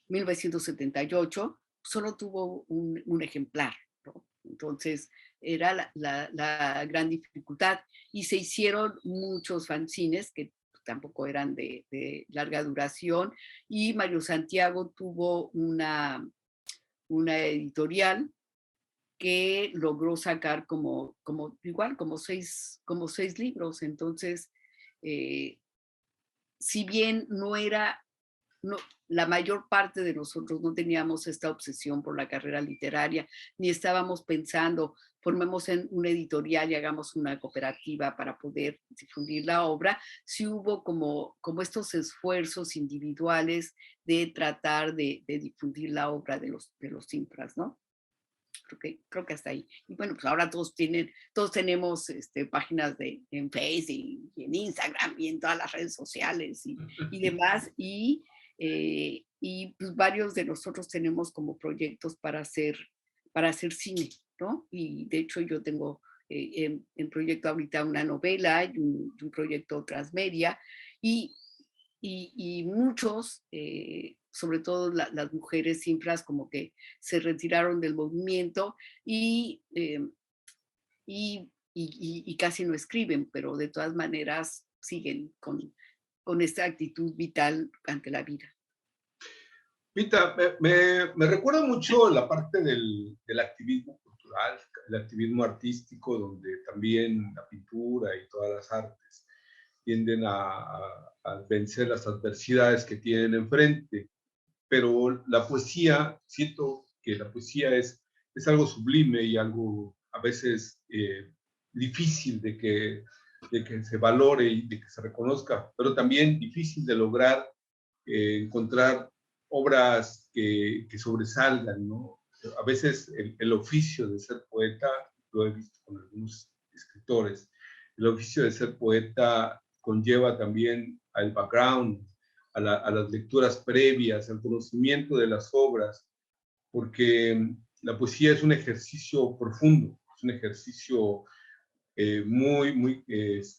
[SPEAKER 2] 1978, solo tuvo un ejemplar, ¿no? Entonces era la gran dificultad, y se hicieron muchos fanzines que tampoco eran de larga duración, y Mario Santiago tuvo una editorial que logró sacar igual como seis libros. Entonces, si bien no era no, la mayor parte de nosotros no teníamos esta obsesión por la carrera literaria, ni estábamos pensando, formemos en una editorial y hagamos una cooperativa para poder difundir la obra. Sí hubo como estos esfuerzos individuales de tratar de difundir la obra de los Simpras, ¿no? Creo que hasta ahí. Y bueno, pues ahora todos tenemos páginas en Facebook y en Instagram y en todas las redes sociales y demás. Y pues varios de nosotros tenemos como proyectos para hacer cine, ¿no? Y de hecho yo tengo en proyecto ahorita una novela y un proyecto transmedia. Y y muchos, sobre todo las mujeres simpras, como que se retiraron del movimiento y casi no escriben, pero de todas maneras siguen con esta actitud vital ante la vida.
[SPEAKER 1] Pita, me recuerda mucho la parte del activismo cultural, el activismo artístico, donde también la pintura y todas las artes tienden a vencer las adversidades que tienen enfrente. Pero la poesía, siento que la poesía es algo sublime y algo a veces difícil de que se valore y de que se reconozca, pero también difícil de lograr encontrar obras que sobresalgan, ¿no? A veces el oficio de ser poeta, lo he visto con algunos escritores, el oficio de ser poeta conlleva también al background, a las lecturas previas, al conocimiento de las obras, porque la poesía es un ejercicio profundo, es un ejercicio muy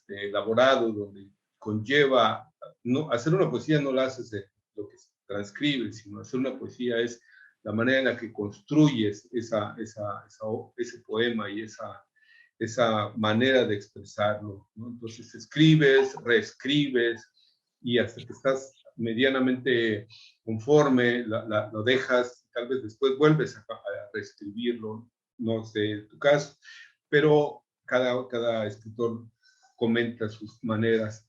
[SPEAKER 1] elaborado, donde conlleva, no, hacer una poesía no la haces de lo que transcribes, sino hacer una poesía es la manera en la que construyes ese poema y esa manera de expresarlo, ¿no? Entonces escribes, reescribes y hasta que estás medianamente conforme, lo dejas, tal vez después vuelves a reescribirlo, no sé tu caso, pero cada escritor comenta sus maneras.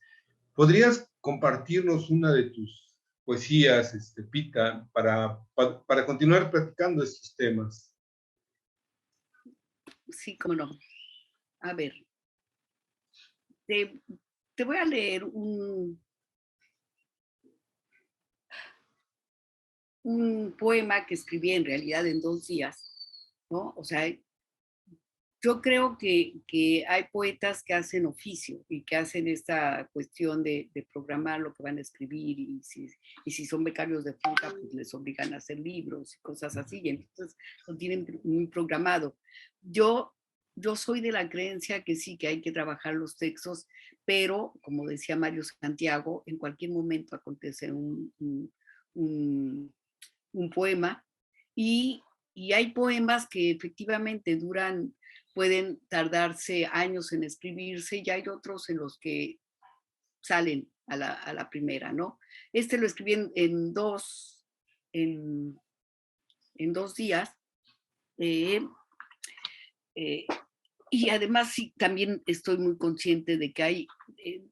[SPEAKER 1] ¿Podrías compartirnos una de tus poesías, Pita, para continuar platicando estos temas?
[SPEAKER 2] Sí, cómo no. A ver, te voy a leer un poema que escribí en realidad en 2 días, ¿no? O sea, yo creo que hay poetas que hacen oficio y que hacen esta cuestión de programar lo que van a escribir y si son becarios de FONCA, pues les obligan a hacer libros y cosas así, y entonces lo tienen muy programado. Yo soy de la creencia que sí, que hay que trabajar los textos, pero como decía Mario Santiago, en cualquier momento acontece un poema y hay poemas que efectivamente pueden tardarse años en escribirse y hay otros en los que salen a la primera, ¿no? Este lo escribí en 2 días. Eh, eh, y además sí, también estoy muy consciente de que hay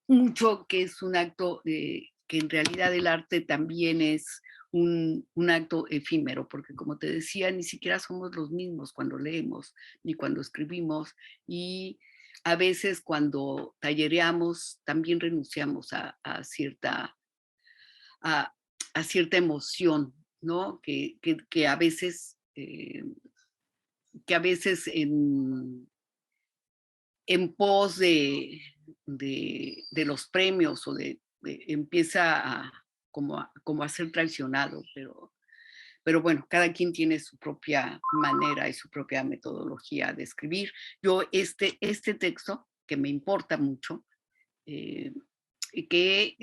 [SPEAKER 2] mucho que es un acto, que en realidad el arte también es un acto efímero, porque como te decía, ni siquiera somos los mismos cuando leemos ni cuando escribimos y a veces cuando tallereamos también renunciamos a a, a cierta emoción, ¿no? Que a veces, en pos de los premios o empieza como a ser traicionado, pero bueno, cada quien tiene su propia manera y su propia metodología de escribir. Yo este texto, que me importa mucho, y que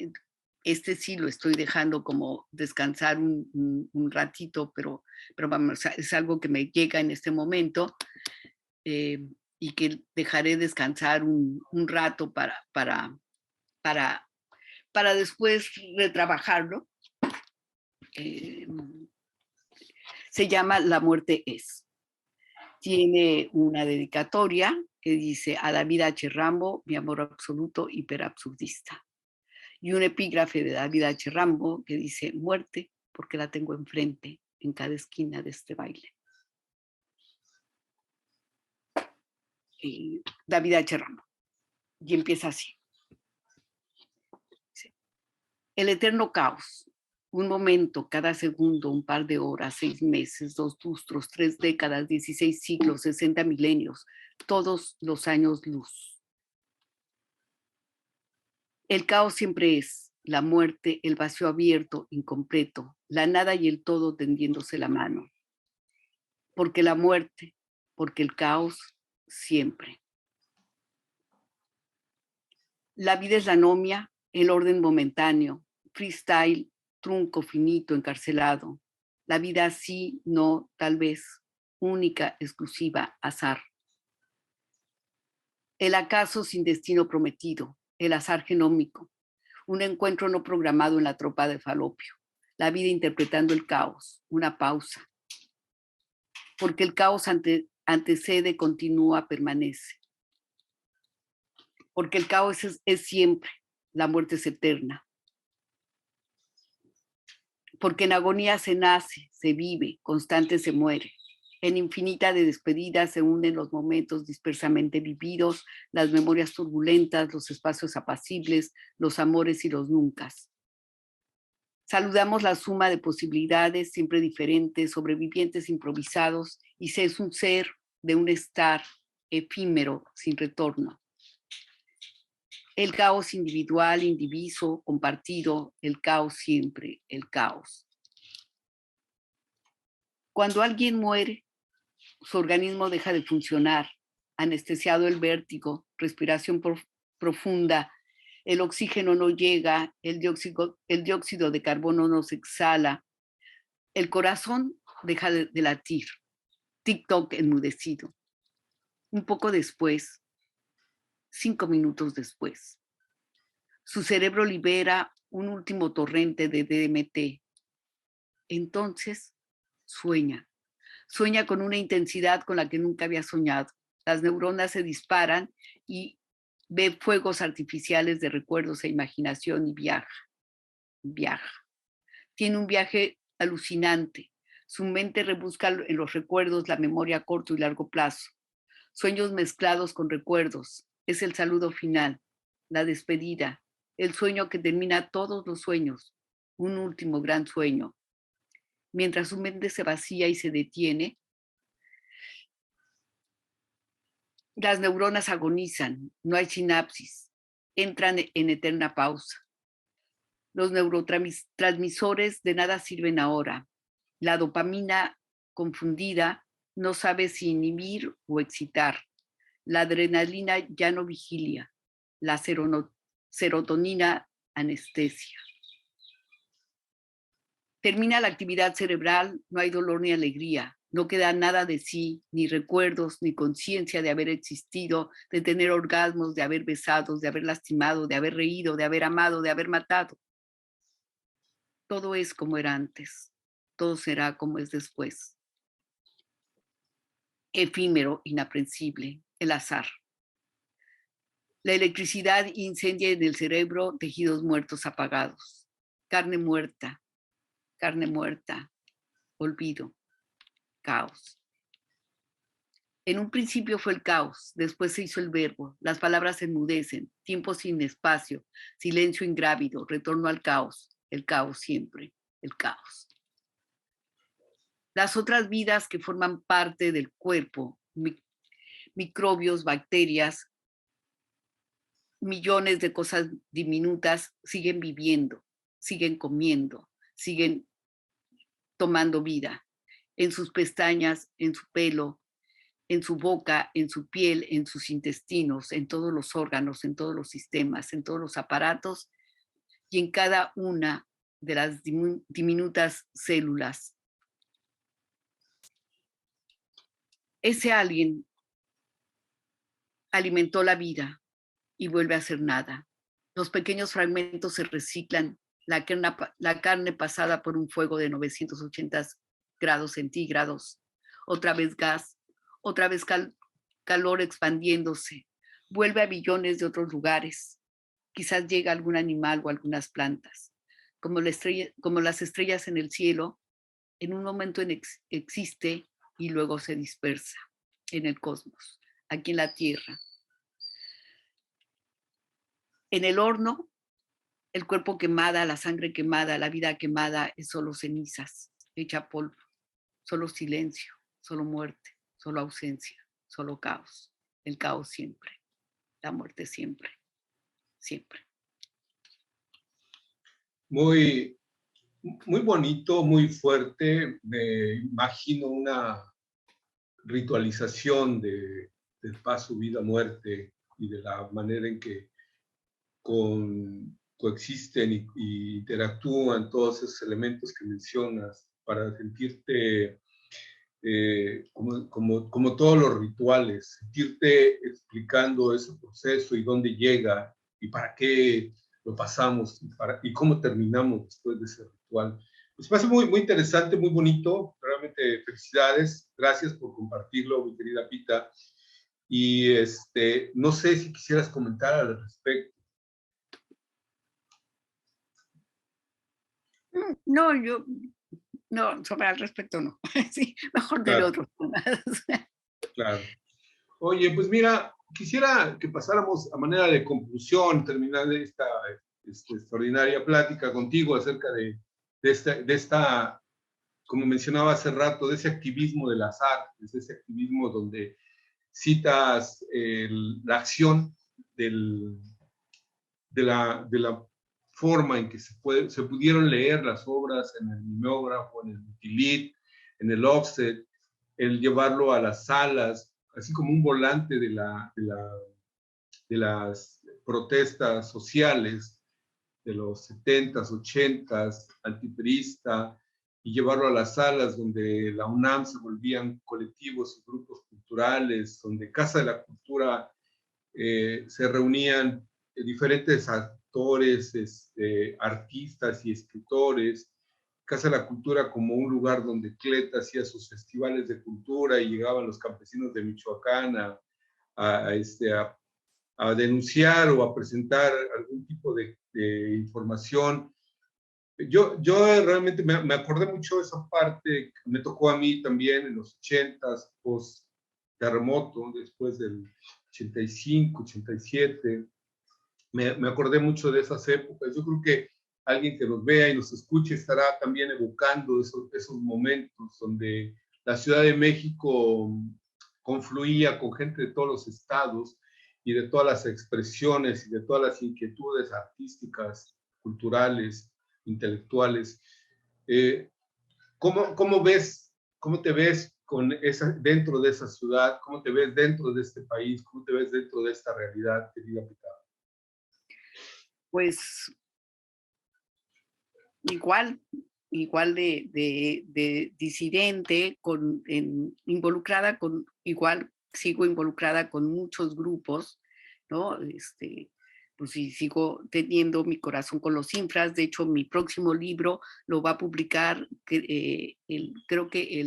[SPEAKER 2] sí lo estoy dejando como descansar un ratito, pero vamos, es algo que me llega en este momento. Y que dejaré descansar un rato para, para después retrabajarlo. Eh, Se llama La muerte es. Tiene una dedicatoria que dice a David H. Rambo, mi amor absoluto hiperabsurdista. y un epígrafe de David H. Rambo que dice: muerte porque la tengo enfrente en cada esquina de este baile. David H. Rambo. Y empieza así. El eterno caos. Un momento, cada segundo, un par de horas, 6 meses, 2 lustros, 3 décadas, 16 siglos, 60 milenios, todos los años luz. El caos siempre es la muerte, el vacío abierto, incompleto, la nada y el todo tendiéndose la mano. Porque la muerte, porque el caos, siempre. La vida es la anomia, el orden momentáneo, freestyle, trunco finito, encarcelado. La vida sí, no, tal vez, única, exclusiva, azar. El acaso sin destino prometido, el azar genómico, un encuentro no programado en la tropa de Falopio, la vida interpretando el caos, una pausa. Porque el caos antecede, continúa, permanece. Porque el caos es siempre, la muerte es eterna. Porque en agonía se nace, se vive, constante se muere. En infinita de despedidas se unen los momentos dispersamente vividos, las memorias turbulentas, los espacios apacibles, los amores y los nuncas. Saludamos la suma de posibilidades siempre diferentes, sobrevivientes improvisados, y se es un ser de un estar efímero sin retorno. El caos individual, indiviso, compartido, el caos siempre, el caos. Cuando alguien muere, su organismo deja de funcionar, anestesiado el vértigo, respiración profunda, el oxígeno no llega, el dióxido de carbono no se exhala, el corazón deja de latir, TikTok enmudecido. Un poco después, 5 minutos después, su cerebro libera un último torrente de DMT. Entonces, sueña con una intensidad con la que nunca había soñado. Las neuronas se disparan y ve fuegos artificiales de recuerdos e imaginación y viaja. Tiene un viaje alucinante. Su mente rebusca en los recuerdos la memoria a corto y largo plazo. Sueños mezclados con recuerdos. Es el saludo final, la despedida, el sueño que termina todos los sueños, un último gran sueño. Mientras su mente se vacía y se detiene, las neuronas agonizan, no hay sinapsis, entran en eterna pausa. Los neurotransmisores de nada sirven ahora. La dopamina confundida no sabe si inhibir o excitar. La adrenalina ya no vigilia. La serotonina anestesia. Termina la actividad cerebral, no hay dolor ni alegría. No queda nada de sí, ni recuerdos, ni conciencia de haber existido, de tener orgasmos, de haber besado, de haber lastimado, de haber reído, de haber amado, de haber matado. Todo es como era antes, todo será como es después. Efímero, inaprensible, el azar. La electricidad incendia en el cerebro tejidos muertos apagados. Carne muerta, olvido, caos. En un principio fue el caos, después se hizo el verbo, las palabras se enmudecen, tiempo sin espacio, silencio ingrávido, retorno al caos, el caos siempre, el caos. Las otras vidas que forman parte del cuerpo, microbios, bacterias, millones de cosas diminutas, siguen viviendo, siguen comiendo, siguen tomando vida en sus pestañas, en su pelo, en su boca, en su piel, en sus intestinos, en todos los órganos, en todos los sistemas, en todos los aparatos y en cada una de las diminutas células. Ese alguien alimentó la vida y vuelve a ser nada. Los pequeños fragmentos se reciclan, la carne pasada por un fuego de 980 grados centígrados, otra vez gas, otra vez calor expandiéndose, vuelve a billones de otros lugares. quizás llega algún animal o algunas plantas. Como las estrellas en el cielo, en un momento existe y luego se dispersa en el cosmos, aquí en la Tierra. En el horno, el cuerpo quemada, la sangre quemada, la vida quemada es solo cenizas, hecha polvo, solo silencio, solo muerte, solo ausencia, solo caos. El caos siempre, la muerte siempre, siempre.
[SPEAKER 1] Muy, muy bonito, muy fuerte. Me imagino una ritualización del paso vida-muerte y de la manera en que coexisten y interactúan todos esos elementos que mencionas para sentirte como todos los rituales, sentirte explicando ese proceso y dónde llega y para qué lo pasamos y cómo terminamos después de ese ritual. Pues parece muy, muy interesante, muy bonito. Realmente felicidades. Gracias por compartirlo, mi querida Pita. Y no sé si quisieras comentar al respecto.
[SPEAKER 2] No, yo, no, sobre al respecto no. Sí, mejor del
[SPEAKER 1] Claro,
[SPEAKER 2] otro.
[SPEAKER 1] claro. Oye, pues mira, quisiera que pasáramos a manera de conclusión, terminar esta extraordinaria plática contigo acerca de esta, como mencionaba hace rato, de ese activismo de las artes, de ese activismo donde citas la acción del, de la forma en que se pudieron leer las obras en el mimeógrafo, en el Utilit, en el offset, el llevarlo a las salas, así como un volante de las protestas sociales de los 70s, 80s, antiperista, y llevarlo a las salas donde la UNAM se volvían colectivos y grupos culturales, donde Casa de la Cultura se reunían diferentes actores, artistas y escritores. Casa de la Cultura como un lugar donde Cleta hacía sus festivales de cultura y llegaban los campesinos de Michoacán a, a denunciar o a presentar algún tipo de información. Yo realmente me acordé mucho de esa parte, me tocó a mí también en los 80s, post terremoto, después del 85, 87. Me acordé mucho de esas épocas. Yo creo que alguien que nos vea y nos escuche estará también evocando esos momentos donde la Ciudad de México confluía con gente de todos los estados y de todas las expresiones y de todas las inquietudes artísticas, culturales, intelectuales. Eh, ¿Cómo ves, cómo te ves dentro de esa ciudad? ¿Cómo te ves dentro de este país? ¿Cómo te ves dentro de esta realidad, querida Pilar?
[SPEAKER 2] Pues igual, igual de disidente, involucrada con, igual sigo involucrada con muchos grupos, ¿no? Pues sí, sigo teniendo mi corazón con los infras. De hecho, mi próximo libro lo va a publicar, creo que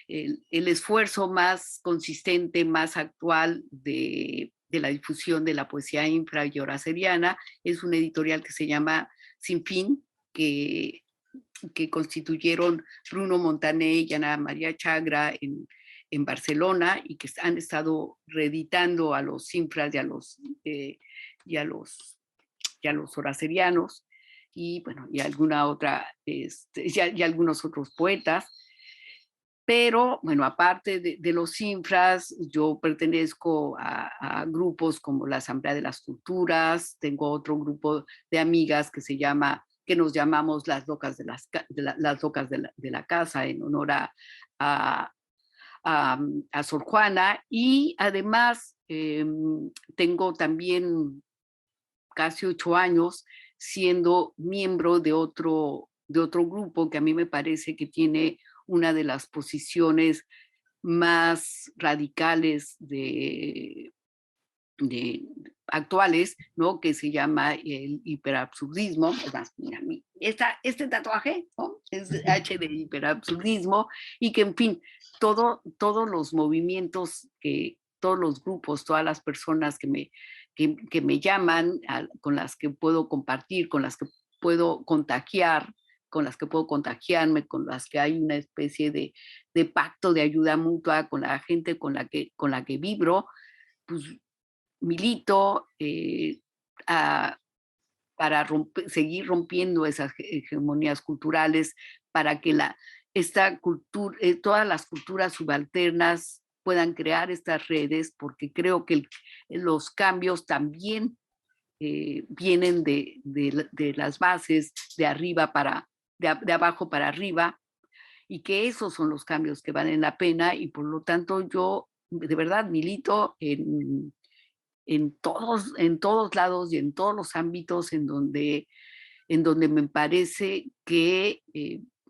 [SPEAKER 2] el esfuerzo más consistente, más actual de la difusión de la poesía infra y horaceriana es una editorial que se llama Sin Fin, que constituyeron Bruno Montané y Ana María Chagra en Barcelona y que han estado reeditando a los infras y a los horacerianos y bueno, y alguna otra, y algunos otros poetas. Pero, bueno, aparte de los infras, yo pertenezco a grupos como la Asamblea de las Culturas, tengo otro grupo de amigas que nos llamamos las locas las locas de la casa, en honor a, a Sor Juana, y además tengo también casi 8 años siendo miembro de otro grupo que a mí me parece que tiene una de las posiciones más radicales actuales, ¿no? Que se llama el hiperabsurdismo. Además, mira, este tatuaje, ¿no? Es H de hiperabsurdismo y que, en fin, todos los movimientos, todos los grupos, todas las personas que me llaman, con las que puedo compartir, con las que puedo contagiar, con las que puedo contagiarme, con las que hay una especie de pacto de ayuda mutua con la gente con la que vibro, pues milito para seguir rompiendo esas hegemonías culturales, para que esta cultura, todas las culturas subalternas puedan crear estas redes, porque creo que los cambios también vienen de las bases, de arriba de abajo para arriba, y que esos son los cambios que valen la pena, y por lo tanto yo de verdad milito en todos lados y en todos los ámbitos en donde me parece que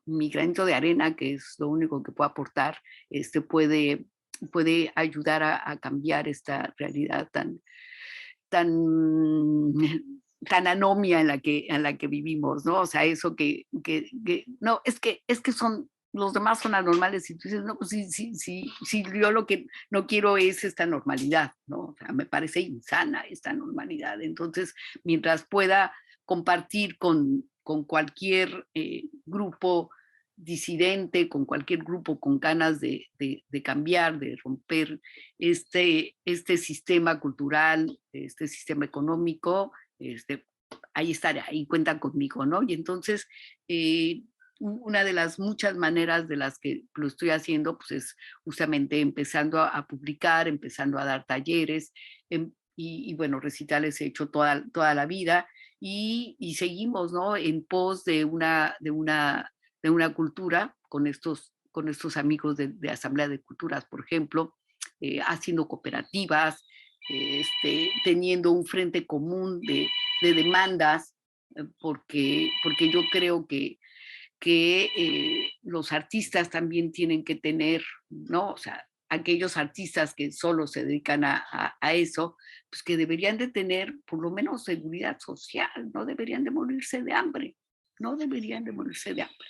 [SPEAKER 2] mi granito de arena, que es lo único que puedo aportar, puede ayudar a cambiar esta realidad tan, tan anomia en la que vivimos, ¿no? O sea, eso no, es que son, los demás son anormales y tú dices, no, pues sí, yo lo que no quiero es esta normalidad, ¿no? O sea, me parece insana esta normalidad. Entonces, mientras pueda compartir con cualquier grupo disidente, con cualquier grupo con ganas de cambiar, de romper este sistema cultural, este sistema económico, ahí estará, ahí cuentan conmigo, ¿no? Y entonces, una de las muchas maneras de las que lo estoy haciendo, pues es justamente empezando a publicar, empezando a dar talleres, y bueno, recitales he hecho toda la vida, y seguimos, ¿no? En pos de una cultura con estos amigos de Asamblea de Culturas, por ejemplo, haciendo cooperativas, teniendo un frente común de demandas, porque yo creo que los artistas también tienen que tener, ¿no? O sea, aquellos artistas que solo se dedican a eso, pues que deberían de tener por lo menos seguridad social, no deberían de morirse de hambre, no deberían de morirse de hambre.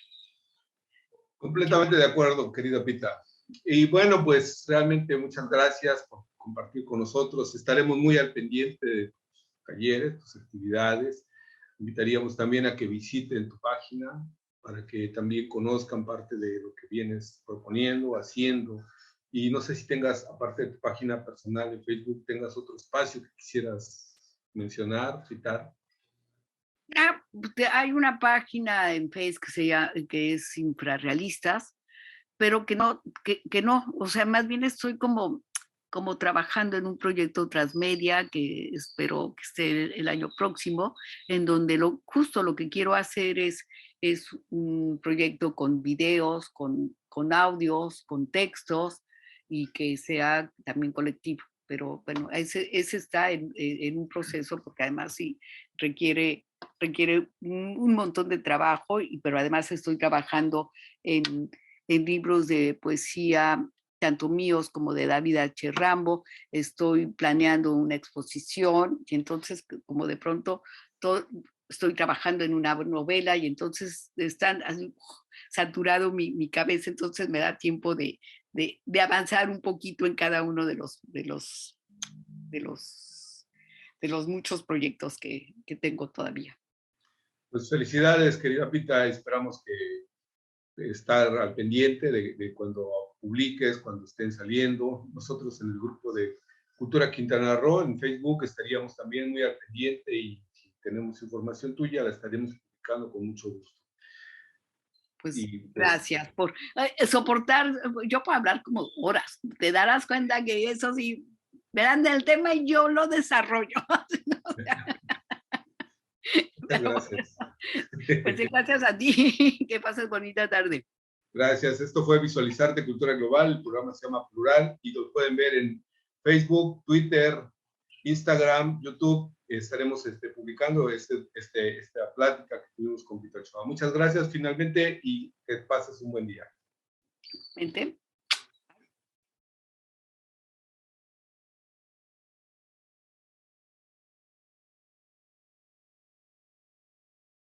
[SPEAKER 1] Completamente de acuerdo, querida Pita. Y bueno, pues realmente muchas gracias por compartir con nosotros. Estaremos muy al pendiente de tus talleres, tus actividades. Invitaríamos también a que visiten tu página para que también conozcan parte de lo que vienes proponiendo, haciendo. Y no sé si tengas, aparte de tu página personal en Facebook, tengas otro espacio que quisieras mencionar, citar.
[SPEAKER 2] Hay una página en Facebook que es Infrarrealistas, pero que no, o sea, más bien estoy como trabajando en un proyecto transmedia que espero que esté el año próximo, en donde justo lo que quiero hacer es un proyecto con videos, con audios, con textos, y que sea también colectivo. Pero bueno, ese está en un proceso, porque además sí requiere un montón de trabajo, pero además estoy trabajando en libros de poesía, tanto míos como de David H. Rambo. Estoy planeando una exposición, y entonces como de pronto estoy trabajando en una novela, y entonces están saturado mi cabeza, entonces me da tiempo de avanzar un poquito en cada uno de los muchos proyectos que tengo todavía.
[SPEAKER 1] Pues felicidades, querida Pita. Esperamos que estar al pendiente de cuando publiques, cuando estén saliendo. Nosotros en el grupo de Cultura Quintana Roo en Facebook estaríamos también muy al pendiente, y si tenemos información tuya la estaremos publicando con mucho gusto.
[SPEAKER 2] Pues gracias por soportar. Yo puedo hablar como horas. Te darás cuenta que eso sí, verán del tema y yo lo desarrollo.
[SPEAKER 1] Muchas gracias.
[SPEAKER 2] Pues gracias a ti. Que pases bonita tarde.
[SPEAKER 1] Gracias. Esto fue Visualizarte Cultura Global. El programa se llama Plural y lo pueden ver en Facebook, Twitter, Instagram, YouTube. Estaremos publicando esta plática que tuvimos con Pita Ochoa. Muchas gracias finalmente y que pases un buen día.
[SPEAKER 2] Vente.